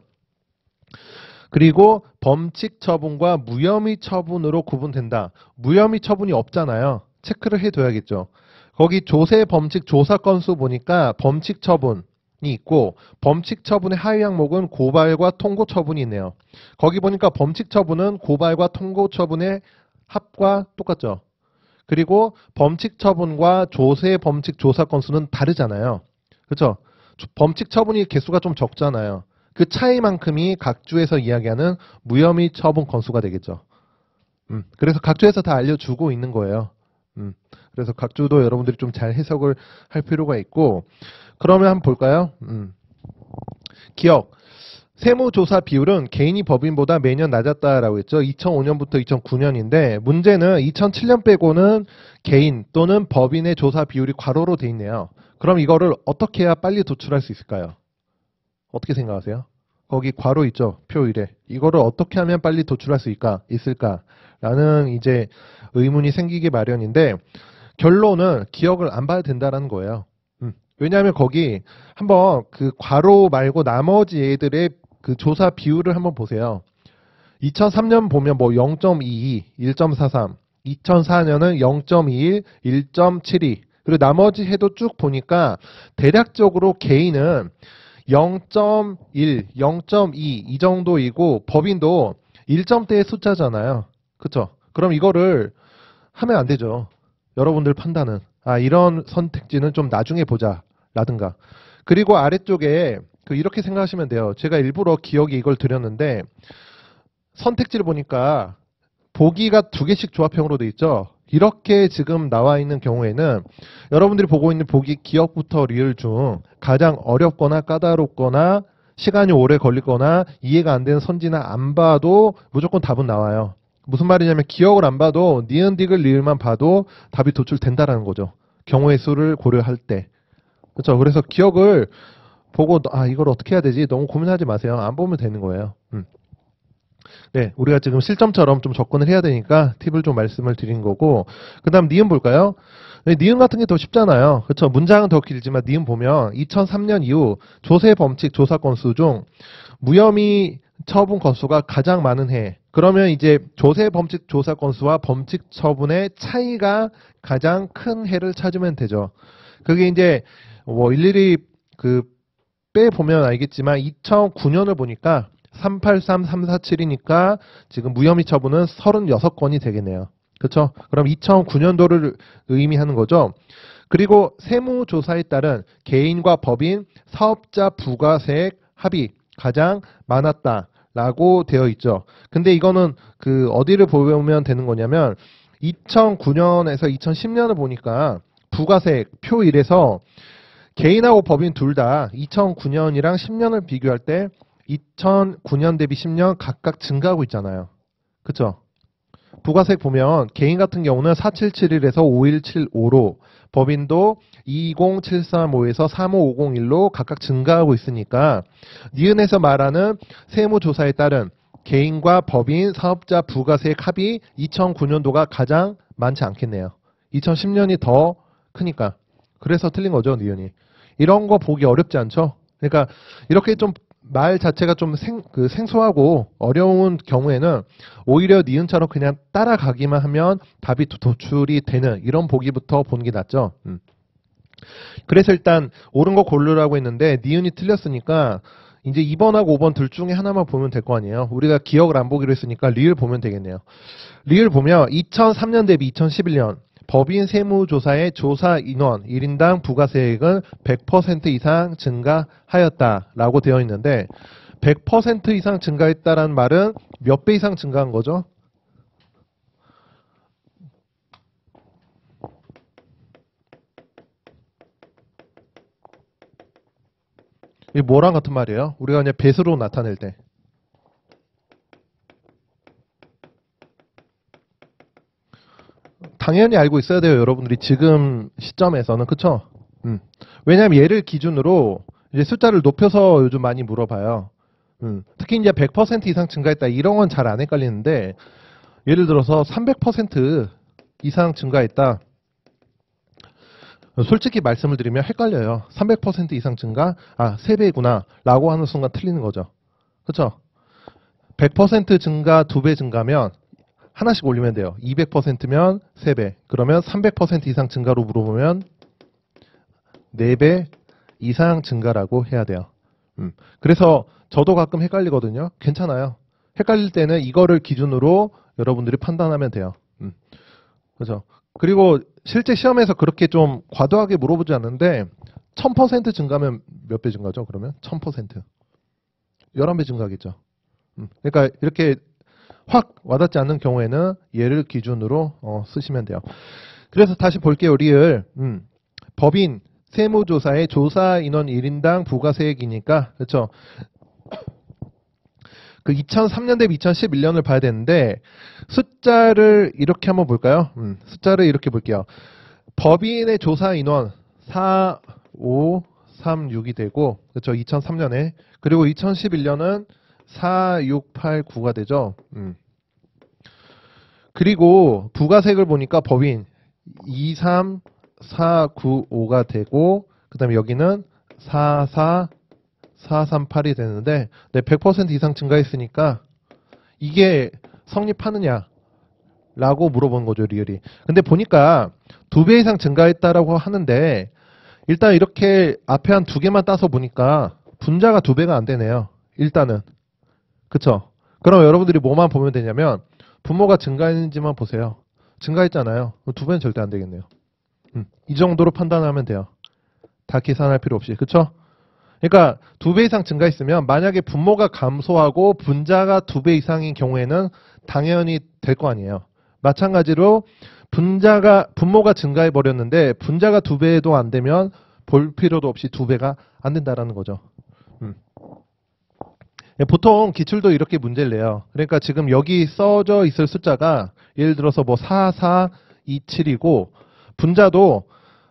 그리고 범칙 처분과 무혐의 처분으로 구분된다. 무혐의 처분이 없잖아요. 체크를 해둬야겠죠. 거기 조세 범칙 조사 건수 보니까 범칙 처분이 있고, 범칙 처분의 하위 항목은 고발과 통고 처분이 있네요. 거기 보니까 범칙 처분은 고발과 통고 처분의 합과 똑같죠. 그리고 범칙 처분과 조세 범칙 조사 건수는 다르잖아요. 그렇죠? 범칙 처분이 개수가 좀 적잖아요. 그 차이만큼이 각주에서 이야기하는 무혐의 처분 건수가 되겠죠. 그래서 각주에서 다 알려주고 있는 거예요. 그래서 각주도 여러분들이 좀 잘 해석을 할 필요가 있고, 그러면 한번 볼까요? 기억. 세무조사 비율은 개인이 법인보다 매년 낮았다라고 했죠. 2005년부터 2009년인데, 문제는 2007년 빼고는 개인 또는 법인의 조사 비율이 괄호로 돼 있네요. 그럼 이거를 어떻게 해야 빨리 도출할 수 있을까요? 어떻게 생각하세요? 거기 괄호 있죠. 표 1에. 이거를 어떻게 하면 빨리 도출할 수 있을까라는 이제 의문이 생기기 마련인데, 결론은 기억을 안 봐도 된다는 거예요. 왜냐하면 거기 한번 그 괄호 말고 나머지 애들의 그 조사 비율을 한번 보세요. 2003년 보면 뭐 0.22, 1.43, 2004년은 0.21, 1.72, 그리고 나머지 해도 쭉 보니까 대략적으로 개인은 0.1, 0.2 이 정도이고 법인도 1점대의 숫자잖아요. 그쵸? 그럼 이거를 하면 안 되죠. 여러분들 판단은. 이런 선택지는 좀 나중에 보자. 라든가. 그리고 아래쪽에 이렇게 생각하시면 돼요. 제가 일부러 기억에 이걸 드렸는데, 선택지를 보니까 보기가 2개씩 조합형으로 돼 있죠. 이렇게 지금 나와 있는 경우에는 여러분들이 보고 있는 보기 기억부터 리을 중 가장 어렵거나 까다롭거나 시간이 오래 걸리거나 이해가 안 되는 선지나 안 봐도 무조건 답은 나와요. 무슨 말이냐면 기억을 안 봐도 니은 디귿 리을만 봐도 답이 도출된다라는 거죠. 경우의 수를 고려할 때. 그렇죠. 그래서 기억을 보고 이걸 어떻게 해야 되지? 너무 고민하지 마세요. 안 보면 되는 거예요. 네, 우리가 지금 실점처럼 좀 접근을 해야 되니까 팁을 좀 말씀을 드린 거고, 그 다음 니은 볼까요? 네, 니은 같은 게 더 쉽잖아요. 그렇죠. 문장은 더 길지만 니은 보면 2003년 이후 조세 범칙 조사 건수 중 무혐의 처분 건수가 가장 많은 해. 그러면 이제 조세 범칙 조사 건수와 범칙 처분의 차이가 가장 큰 해를 찾으면 되죠. 그게 이제 뭐 일일이 빼보면 알겠지만 2009년을 보니까 383, 347이니까 지금 무혐의 처분은 36건이 되겠네요. 그렇죠? 그럼 2009년도를 의미하는 거죠. 그리고 세무조사에 따른 개인과 법인, 사업자 부가세액 합이 가장 많았다라고 되어 있죠. 근데 이거는 어디를 보면 되는 거냐면 2009년에서 2010년을 보니까 부가세액 표 1에서 개인하고 법인 둘 다 2009년이랑 10년을 비교할 때 2009년 대비 10년 각각 증가하고 있잖아요. 그쵸? 부가세액 보면 개인 같은 경우는 4771에서 5175로, 법인도 20735에서 35501로 각각 증가하고 있으니까 니은에서 말하는 세무조사에 따른 개인과 법인, 사업자 부가세액 합이 2009년도가 가장 많지 않겠네요. 2010년이 더 크니까. 그래서 틀린 거죠, 니은이. 이런 거 보기 어렵지 않죠? 그러니까 이렇게 좀 말 자체가 좀 생소하고 어려운 경우에는 오히려 니은처럼 그냥 따라가기만 하면 답이 도출이 되는 이런 보기부터 보는 게 낫죠. 그래서 일단 옳은 거 고르라고 했는데 니은이 틀렸으니까 이제 2번하고 5번 둘 중에 하나만 보면 될 거 아니에요. 우리가 기억을 안 보기로 했으니까 리을 보면 되겠네요. 리을 보면 2003년 대비 2011년 법인 세무조사의 조사 인원 1인당 부가세액은 100% 이상 증가하였다라고 되어 있는데 100% 이상 증가했다라는 말은 몇 배 이상 증가한 거죠? 이게 뭐랑 같은 말이에요? 우리가 그냥 배수로 나타낼 때. 당연히 알고 있어야 돼요, 여러분들이 지금 시점에서는. 그쵸? 왜냐하면 얘를 기준으로 이제 숫자를 높여서 요즘 많이 물어봐요. 특히 이제 100% 이상 증가했다 이런 건 잘 안 헷갈리는데 예를 들어서 300% 이상 증가했다. 솔직히 말씀을 드리면 헷갈려요. 300% 이상 증가? 아, 3배구나. 라고 하는 순간 틀리는 거죠. 그쵸? 100% 증가, 2배 증가면 하나씩 올리면 돼요. 200%면 3배. 그러면 300% 이상 증가로 물어보면 4배 이상 증가라고 해야 돼요. 그래서 저도 가끔 헷갈리거든요. 괜찮아요. 헷갈릴 때는 이거를 기준으로 여러분들이 판단하면 돼요. 그죠? 그리고 실제 시험에서 그렇게 좀 과도하게 물어보지 않는데 1000% 증가면 몇 배 증가죠? 그러면 1000%. 11배 증가겠죠. 그러니까 이렇게 확 와닿지 않는 경우에는 얘를 기준으로 쓰시면 돼요. 그래서 다시 볼게요. 리을. 법인 세무조사의 조사 인원 1인당 부가세액이니까 그렇죠. 그 2003년 대비 2011년을 봐야 되는데 숫자를 이렇게 한번 볼까요? 숫자를 이렇게 볼게요. 법인의 조사 인원 4, 5, 3, 6이 되고 그렇죠. 2003년에 그리고 2011년은 4, 6, 8, 9가 되죠. 그리고 부가세액을 보니까 법인 2, 3, 4, 9, 5가 되고 그 다음에 여기는 4, 4, 4, 3, 8이 되는데 100% 이상 증가했으니까 이게 성립하느냐 라고 물어본 거죠. 리얼이. 근데 보니까 2배 이상 증가했다라고 하는데 일단 이렇게 앞에 한 2개만 따서 보니까 분자가 2배가 안 되네요. 일단은. 그쵸? 그럼 여러분들이 뭐만 보면 되냐면 분모가 증가했는지만 보세요. 증가했잖아요. 2배는 절대 안 되겠네요. 이 정도로 판단하면 돼요. 다 계산할 필요 없이. 그쵸? 그러니까 2배 이상 증가했으면 만약에 분모가 감소하고 분자가 2배 이상인 경우에는 당연히 될 거 아니에요. 마찬가지로 분모가 증가해 버렸는데 분자가 2배도 안 되면 볼 필요도 없이 2배가 안 된다라는 거죠. 보통 기출도 이렇게 문제를 내요. 그러니까 지금 여기 써져 있을 숫자가 예를 들어서 뭐 4, 4, 2, 7이고 분자도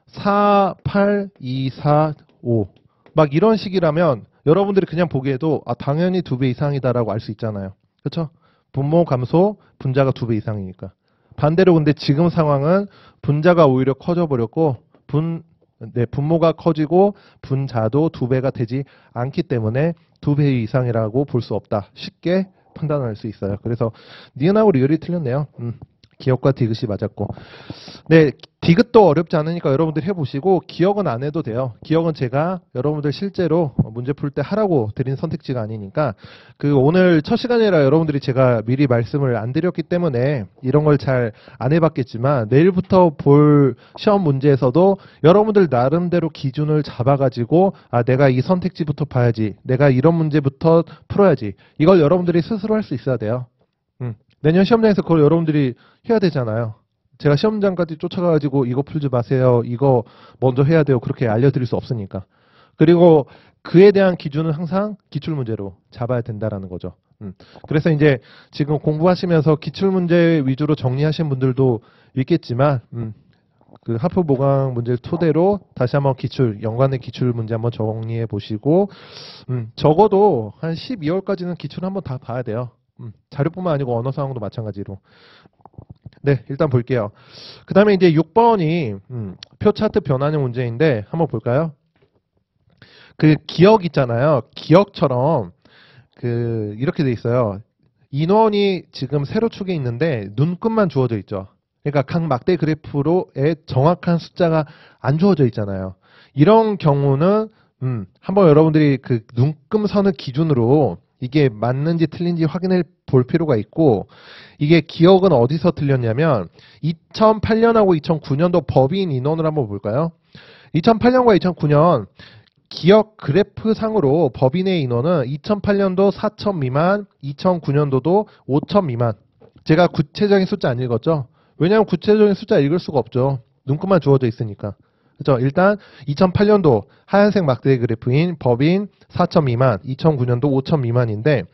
4, 8, 2, 4, 5 막 이런 식이라면 여러분들이 그냥 보기에도 아 당연히 2배 이상이다라고 알 수 있잖아요. 그렇죠? 분모 감소, 분자가 2배 이상이니까. 반대로 근데 지금 상황은 분자가 오히려 커져 버렸고 분모가 커지고 분자도 2배가 되지 않기 때문에 2배 이상이라고 볼 수 없다. 쉽게 판단할 수 있어요. 그래서 니은하고 리을이 틀렸네요. 기억과 디귿이 맞았고. 네, 디귿도 어렵지 않으니까 여러분들 해보시고 기억은 안 해도 돼요. 기억은 제가 여러분들 실제로 문제 풀 때 하라고 드린 선택지가 아니니까 그 오늘 첫 시간이라 여러분들이 제가 미리 말씀을 안 드렸기 때문에 이런 걸 잘 안 해봤겠지만 내일부터 볼 시험 문제에서도 여러분들 나름대로 기준을 잡아가지고 아 내가 이 선택지부터 봐야지 내가 이런 문제부터 풀어야지 이걸 여러분들이 스스로 할 수 있어야 돼요. 내년 시험장에서 그걸 여러분들이 해야 되잖아요. 제가 시험장까지 쫓아가가지고 이거 풀지 마세요. 이거 먼저 해야 돼요. 그렇게 알려드릴 수 없으니까. 그리고 그에 대한 기준은 항상 기출문제로 잡아야 된다라는 거죠. 그래서 이제 지금 공부하시면서 기출문제 위주로 정리하신 분들도 있겠지만 그 하프 보강 문제를 토대로 다시 한번 연관된 기출 문제 한번 정리해 보시고 적어도 한 12월까지는 기출 한번 다 봐야 돼요. 자료뿐만 아니고 언어 상황도 마찬가지로. 네, 일단 볼게요. 그 다음에 이제 6번이 표 차트 변환형 문제인데 한번 볼까요? 그 기억 있잖아요. 기억처럼 이렇게 돼 있어요. 인원이 지금 세로축에 있는데 눈끝만 주어져 있죠. 그러니까 각 막대 그래프로의 정확한 숫자가 안 주어져 있잖아요. 이런 경우는 한번 여러분들이 그 눈금선을 기준으로 이게 맞는지 틀린지 확인해 볼 필요가 있고, 이게 기억은 어디서 틀렸냐면 2008년하고 2009년도 법인 인원을 한번 볼까요? 2008년과 2009년 기억 그래프 상으로 법인의 인원은 2008년도 4천 미만, 2009년도도 5천 미만. 제가 구체적인 숫자 안 읽었죠? 왜냐하면 구체적인 숫자 읽을 수가 없죠. 눈금만 주어져 있으니까. 그렇죠? 일단 2008년도 하얀색 막대 그래프인 법인 4천 미만, 2009년도 5천 미만인데,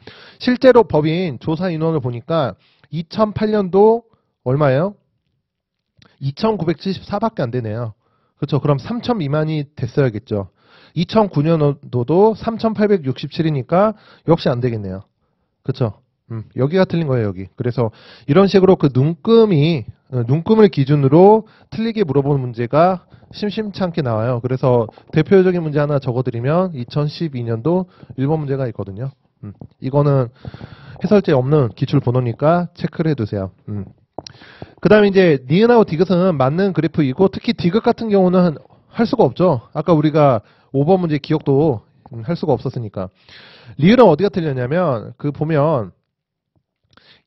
실제로 법인 조사 인원을 보니까 2008년도 얼마예요? 2,974밖에 안 되네요. 그렇죠? 그럼 3천 미만이 됐어야겠죠. 2009년도도 3,867이니까 역시 안 되겠네요. 그렇죠? 여기가 틀린 거예요, 여기. 그래서 이런 식으로 그 눈금을 기준으로 틀리게 물어보는 문제가 심심치 않게 나와요. 그래서 대표적인 문제 하나 적어드리면 2012년도 1번 문제가 있거든요. 이거는 해설제 없는 기출 번호니까 체크를 해두세요. 그 다음에 이제 니은하고 디귿은 맞는 그래프이고, 특히 디귿 같은 경우는 할 수가 없죠. 아까 우리가 5번 문제 기억도 할 수가 없었으니까. 리을은 어디가 틀렸냐면, 그 보면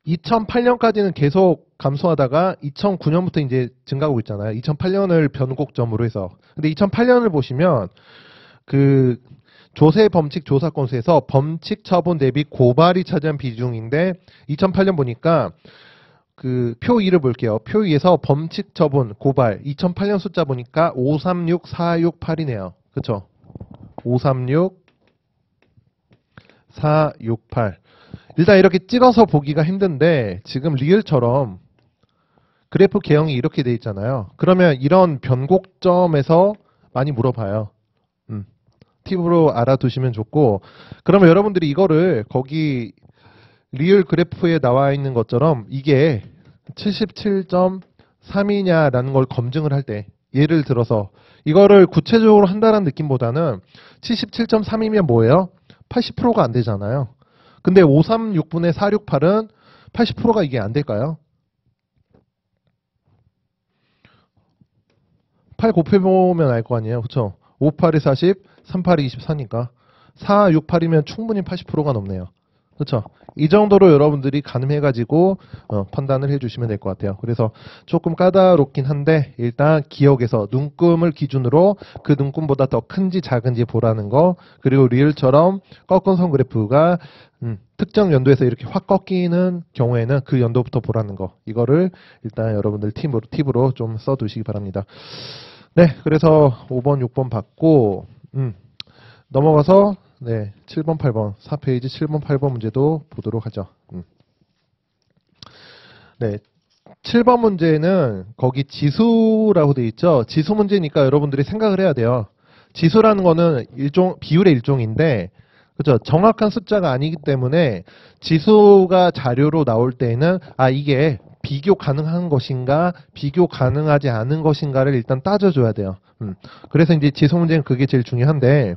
2008년까지는 계속 감소하다가 2009년부터 이제 증가하고 있잖아요. 2008년을 변곡점으로 해서. 근데 2008년을 보시면 그 조세 범칙 조사 건수에서 범칙 처분 대비 고발이 차지한 비중인데, 2008년 보니까 그 표 2를 볼게요. 표 2에서 범칙 처분 고발 2008년 숫자 보니까 536468이네요. 그쵸? 536468. 일단 이렇게 찍어서 보기가 힘든데, 지금 리을처럼 그래프 개형이 이렇게 돼 있잖아요. 그러면 이런 변곡점에서 많이 물어봐요. 팁으로 알아두시면 좋고, 그러면 여러분들이 이거를 거기 리을 그래프에 나와 있는 것처럼 이게 77.3이냐라는 걸 검증을 할 때, 예를 들어서 이거를 구체적으로 한다는 느낌보다는 77.3이면 뭐예요? 80%가 안 되잖아요. 근데 536분의 468은 80%가 이게 안 될까요? 8 곱해보면 알 거 아니에요. 그쵸? 5, 8이 40, 3, 8이 24니까 4, 6, 8이면 충분히 80%가 넘네요. 그렇죠? 이 정도로 여러분들이 가늠해가지고 판단을 해주시면 될 것 같아요. 그래서 조금 까다롭긴 한데, 일단 기억에서 눈금을 기준으로 그 눈금보다 더 큰지 작은지 보라는 거, 그리고 리을처럼 꺾은 선 그래프가 특정 연도에서 이렇게 확 꺾이는 경우에는 그 연도부터 보라는 거, 이거를 일단 여러분들 팁으로 좀 써두시기 바랍니다. 네, 그래서 5번, 6번 받고 넘어가서 7번, 8번, 4페이지 7번, 8번 문제도 보도록 하죠. 네, 7번 문제는 거기 지수라고 돼 있죠. 지수 문제니까 여러분들이 생각을 해야 돼요. 지수라는 거는 비율의 일종인데, 그죠? 정확한 숫자가 아니기 때문에 지수가 자료로 나올 때에는 이게 비교 가능한 것인가, 비교 가능하지 않은 것인가를 일단 따져줘야 돼요. 그래서 이제 지수 문제는 그게 제일 중요한데,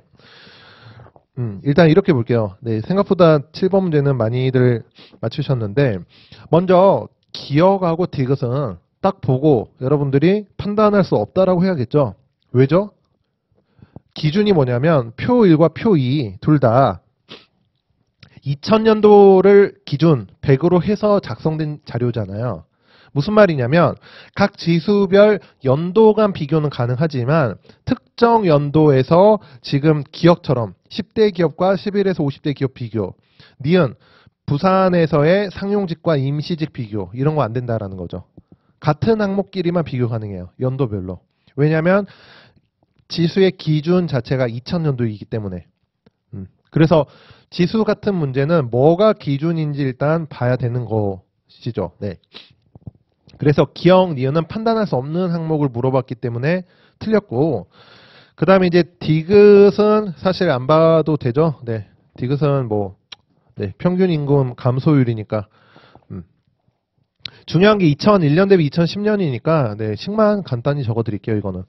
일단 이렇게 볼게요. 네, 생각보다 7번 문제는 많이들 맞추셨는데, 먼저 기억하고 디귿은 딱 보고 여러분들이 판단할 수 없다라고 해야겠죠. 왜죠? 기준이 뭐냐면 표 1과 표 2 둘 다 2000년도를 기준 100으로 해서 작성된 자료잖아요. 무슨 말이냐면 각 지수별 연도 간 비교는 가능하지만 특정 연도에서 지금 기업처럼 10대 기업과 11에서 50대 기업 비교, 니은 부산에서의 상용직과 임시직 비교, 이런 거 안 된다라는 거죠. 같은 항목끼리만 비교 가능해요. 연도별로. 왜냐하면 지수의 기준 자체가 2000년도이기 때문에. 그래서 지수 같은 문제는 뭐가 기준인지 일단 봐야 되는 것이죠. 네. 그래서 기억, 니은은 판단할 수 없는 항목을 물어봤기 때문에 틀렸고, 그 다음에 이제 디귿은 사실 안 봐도 되죠. 네. 디귿은 평균 임금 감소율이니까. 중요한 게 2001년 대비 2010년이니까, 네, 식만 간단히 적어 드릴게요, 이거는.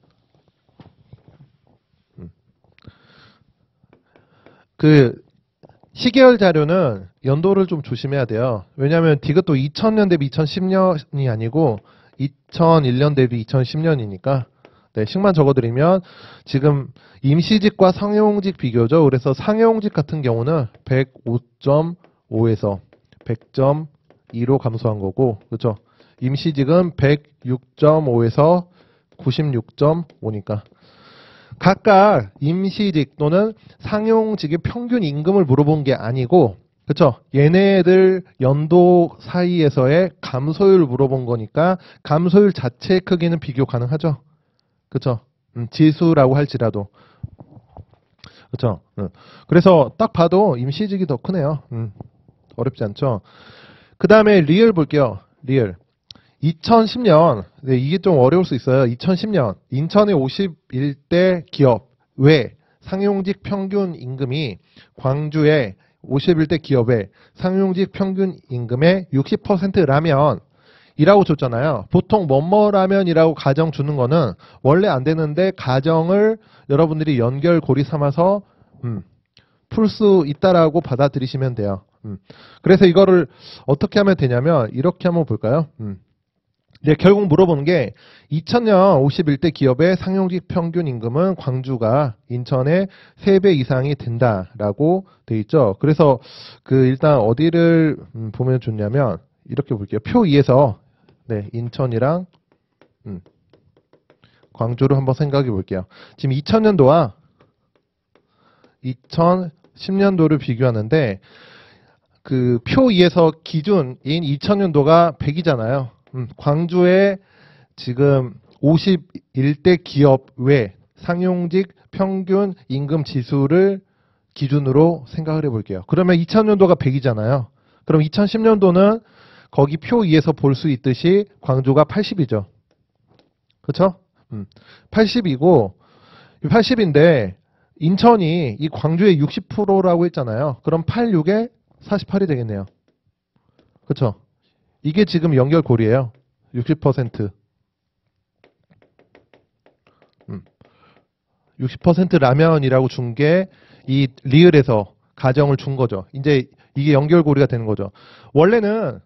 그 시계열 자료는 연도를 좀 조심해야 돼요. 왜냐하면 디귿도 2000년 대비 2010년이 아니고 2001년 대비 2010년이니까 네, 식만 적어드리면 지금 임시직과 상용직 비교죠. 그래서 상용직 같은 경우는 105.5에서 100.2로 감소한 거고, 그렇죠? 임시직은 106.5에서 96.5니까 각각 임시직 또는 상용직의 평균 임금을 물어본 게 아니고, 그렇죠? 얘네들 연도 사이에서의 감소율을 물어본 거니까 감소율 자체의 크기는 비교 가능하죠. 그렇죠? 지수라고 할지라도. 그렇죠? 그래서 딱 봐도 임시직이 더 크네요. 어렵지 않죠? 그 다음에 리얼 볼게요. 리얼. 2010년, 네, 이게 좀 어려울 수 있어요. 2010년 인천의 51대 기업 외 상용직 평균 임금이 광주의 51대 기업의 상용직 평균 임금의 60%라면 이라고 줬잖아요. 보통 뭐뭐라면이라고 가정 주는 거는 원래 안 되는데 가정을 여러분들이 연결고리 삼아서 풀 수 있다라고 받아들이시면 돼요. 그래서 이거를 어떻게 하면 되냐면 이렇게 한번 볼까요? 이제 결국 물어보는 게 2000년 51대 기업의 상용직 평균 임금은 광주가 인천의 3배 이상이 된다라고 돼 있죠. 그래서 그 일단 어디를 보면 좋냐면 이렇게 볼게요. 표 2에서 네, 인천이랑 광주를 한번 생각해 볼게요. 지금 2000년도와 2010년도를 비교하는데 그 표 2에서 기준인 2000년도가 100이잖아요. 광주의 지금 51대 기업 외 상용직 평균 임금 지수를 기준으로 생각을 해볼게요. 그러면 2000년도가 100이잖아요. 그럼 2010년도는 거기 표 2에서 볼 수 있듯이 광주가 80이죠. 그렇죠? 80이고 80인데 인천이 이 광주의 60%라고 했잖아요. 그럼 86에 48이 되겠네요. 그렇죠? 이게 지금 연결고리예요. 60%. 60% 라면이라고 준 게 이 리을에서 가정을 준 거죠. 이제 이게 연결고리가 되는 거죠. 원래는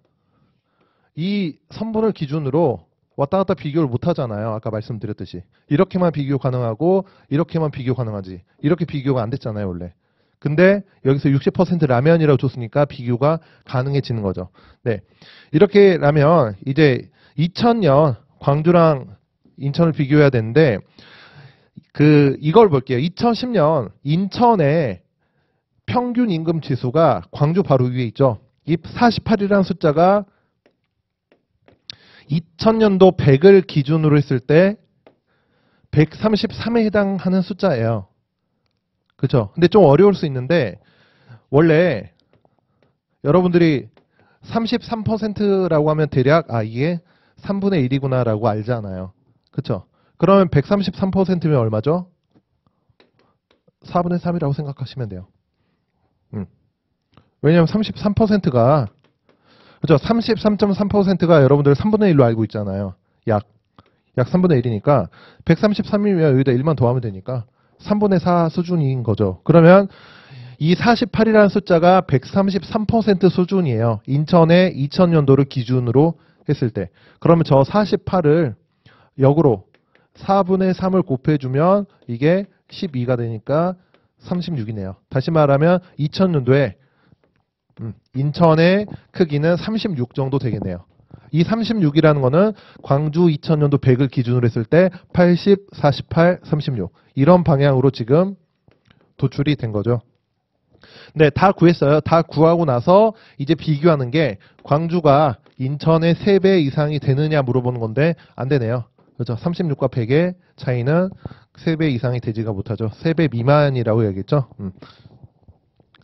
이 선분을 기준으로 왔다 갔다 비교를 못 하잖아요. 아까 말씀드렸듯이. 이렇게만 비교 가능하고 이렇게만 비교 가능하지. 이렇게 비교가 안 됐잖아요, 원래. 근데 여기서 60% 라면이라고 줬으니까 비교가 가능해지는 거죠. 네. 이렇게 라면 이제 2000년 광주랑 인천을 비교해야 되는데 이걸 볼게요. 2010년 인천의 평균 임금 지수가 광주 바로 위에 있죠. 이 48이라는 숫자가 2000년도 100을 기준으로 했을 때 133에 해당하는 숫자예요. 그렇죠? 근데 좀 어려울 수 있는데 원래 여러분들이 33%라고 하면 대략 이게 3분의 1이구나라고 알잖아요. 그렇죠? 그러면 133%면 얼마죠? 4분의 3이라고 생각하시면 돼요. 왜냐하면 33%가 그렇죠? 33.3%가 여러분들 3분의 1로 알고 있잖아요. 약 3분의 1이니까 133이면 여기다 1만 더하면 되니까 3분의 4 수준인 거죠. 그러면 이 48이라는 숫자가 133% 수준이에요. 인천의 2000년도를 기준으로 했을 때. 그러면 저 48을 역으로 4분의 3을 곱해주면 이게 12가 되니까 36이네요. 다시 말하면 2000년도에 인천의 크기는 36 정도 되겠네요. 이 36이라는 거는 광주 2000년도 100을 기준으로 했을 때 80, 48, 36 이런 방향으로 지금 도출이 된 거죠. 네, 다 구했어요. 다 구하고 나서 이제 비교하는 게 광주가 인천의 3배 이상이 되느냐 물어보는 건데 안 되네요. 그렇죠. 36과 100의 차이는 3배 이상이 되지가 못하죠. 3배 미만이라고 얘기했죠.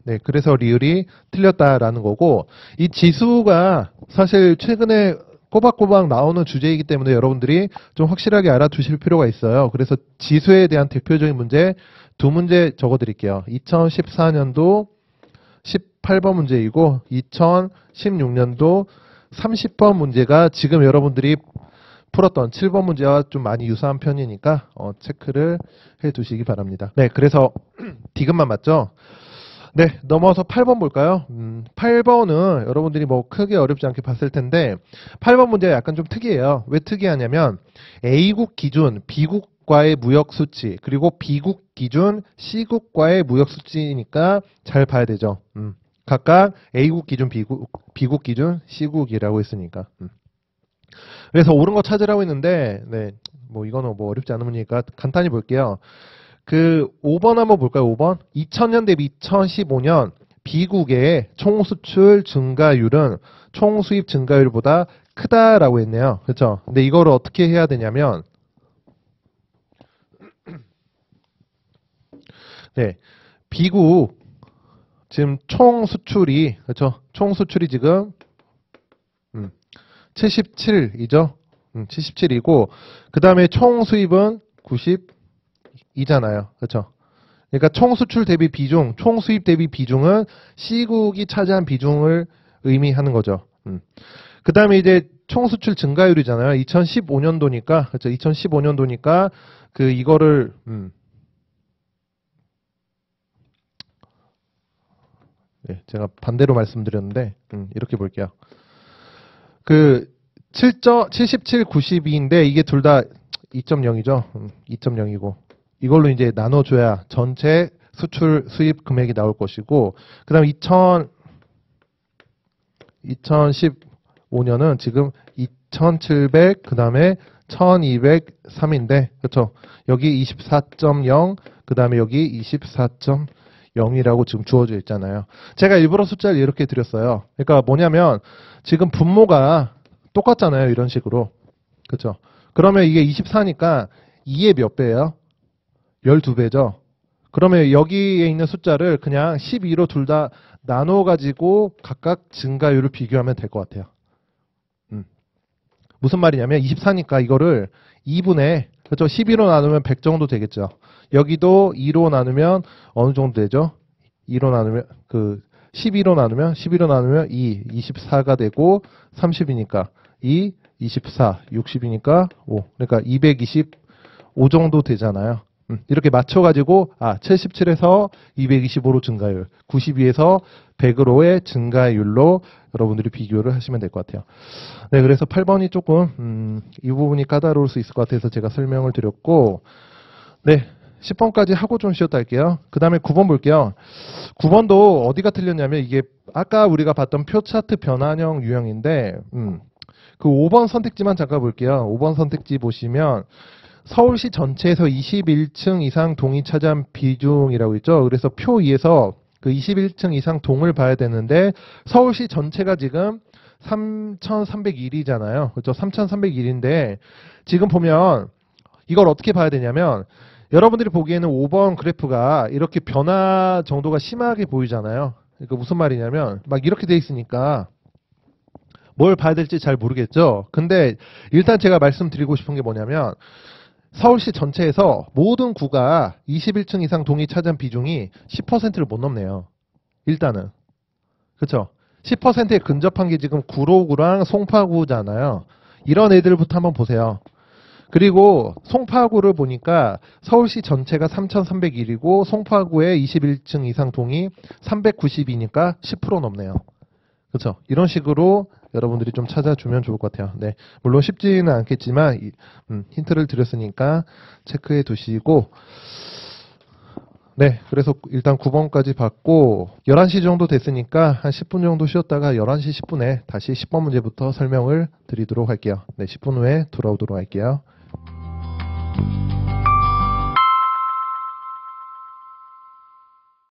네, 그래서 리을이 틀렸다라는 거고 이 지수가 사실 최근에 꼬박꼬박 나오는 주제이기 때문에 여러분들이 좀 확실하게 알아두실 필요가 있어요. 그래서 지수에 대한 대표적인 문제 2문제 적어드릴게요. 2014년도 18번 문제이고 2016년도 30번 문제가 지금 여러분들이 풀었던 7번 문제와 좀 많이 유사한 편이니까 체크를 해 두시기 바랍니다. 네, 그래서 디귿만 맞죠? 네, 넘어서 8번 볼까요? 8번은 여러분들이 뭐 크게 어렵지 않게 봤을 텐데 8번 문제가 약간 좀 특이해요. 왜 특이하냐면 A국 기준 B국과의 무역 수치 그리고 B국 기준 C국과의 무역 수치니까 잘 봐야 되죠. 각각 A국 기준 B국 기준 C국이라고 했으니까. 그래서 옳은 거 찾으라고 했는데 네, 뭐 이거는 뭐 어렵지 않은 문제니까 간단히 볼게요. 그 5번 한번 볼까요? 5번. 2000년 대비 2015년 B국의 총수출 증가율은 총수입 증가율보다 크다라고 했네요. 그렇죠? 근데 이거를 어떻게 해야 되냐면 네. B국 지금 총수출이 그렇죠? 총수출이 지금 77이죠? 77이고 그다음에 총수입은 92잖아요. 그렇죠? 그러니까 총수출 대비 비중, 총수입 대비 비중은 C국이 차지한 비중을 의미하는 거죠. 그 다음에 이제 총수출 증가율이잖아요. 2015년도니까, 그렇죠. 2015년도니까, 이거를, 네, 제가 반대로 말씀드렸는데, 이렇게 볼게요. 77, 92인데, 이게 둘 다 2.0이죠. 2.0이고. 이걸로 이제 나눠줘야 전체 수출 수입 금액이 나올 것이고 그 다음에 2015년은 지금 2700 그 다음에 1203인데 그렇죠. 여기 24.0 그 다음에 여기 24.0이라고 지금 주어져 있잖아요. 제가 일부러 숫자를 이렇게 드렸어요. 그러니까 뭐냐면 지금 분모가 똑같잖아요. 이런 식으로. 그렇죠. 그러면 이게 24니까 2의 몇 배예요? 12배죠. 그러면 여기에 있는 숫자를 그냥 12로 둘 다 나눠가지고 각각 증가율을 비교하면 될 것 같아요. 무슨 말이냐면 24니까 이거를 2분의 그렇죠? 12로 나누면 100 정도 되겠죠. 여기도 2로 나누면 어느 정도 되죠? 2로 나누면 12로 나누면 2, 24가 되고 30이니까 2, 24, 60이니까 5. 그러니까 225 정도 되잖아요. 이렇게 맞춰가지고 77에서 225로 증가율, 92에서 100으로의 증가율로 여러분들이 비교를 하시면 될 것 같아요. 네, 그래서 8번이 조금 이 부분이 까다로울 수 있을 것 같아서 제가 설명을 드렸고 네, 10번까지 하고 좀 쉬었다 할게요. 그 다음에 9번 볼게요. 9번도 어디가 틀렸냐면 이게 아까 우리가 봤던 표 차트 변환형 유형인데 그 5번 선택지만 잠깐 볼게요. 5번 선택지 보시면 서울시 전체에서 21층 이상 동이 차지한 비중이라고 있죠. 그래서 표 2에서 그 21층 이상 동을 봐야 되는데 서울시 전체가 지금 3,301이잖아요. 그렇죠? 3,301인데 지금 보면 이걸 어떻게 봐야 되냐면 여러분들이 보기에는 5번 그래프가 이렇게 변화 정도가 심하게 보이잖아요. 그러니까 무슨 말이냐면 막 이렇게 돼 있으니까 뭘 봐야 될지 잘 모르겠죠. 근데 일단 제가 말씀드리고 싶은 게 뭐냐면 서울시 전체에서 모든 구가 21층 이상 동이 차지한 비중이 10%를 못 넘네요. 일단은. 그렇죠? 10%에 근접한 게 지금 구로구랑 송파구잖아요. 이런 애들부터 한번 보세요. 그리고 송파구를 보니까 서울시 전체가 3,301이고 송파구의 21층 이상 동이 390이니까 10% 넘네요. 그렇죠? 이런 식으로 여러분들이 좀 찾아주면 좋을 것 같아요. 네, 물론 쉽지는 않겠지만 힌트를 드렸으니까 체크해 두시고 네, 그래서 일단 9번까지 봤고 11시 정도 됐으니까 한 10분 정도 쉬었다가 11시 10분에 다시 10번 문제부터 설명을 드리도록 할게요. 네, 10분 후에 돌아오도록 할게요.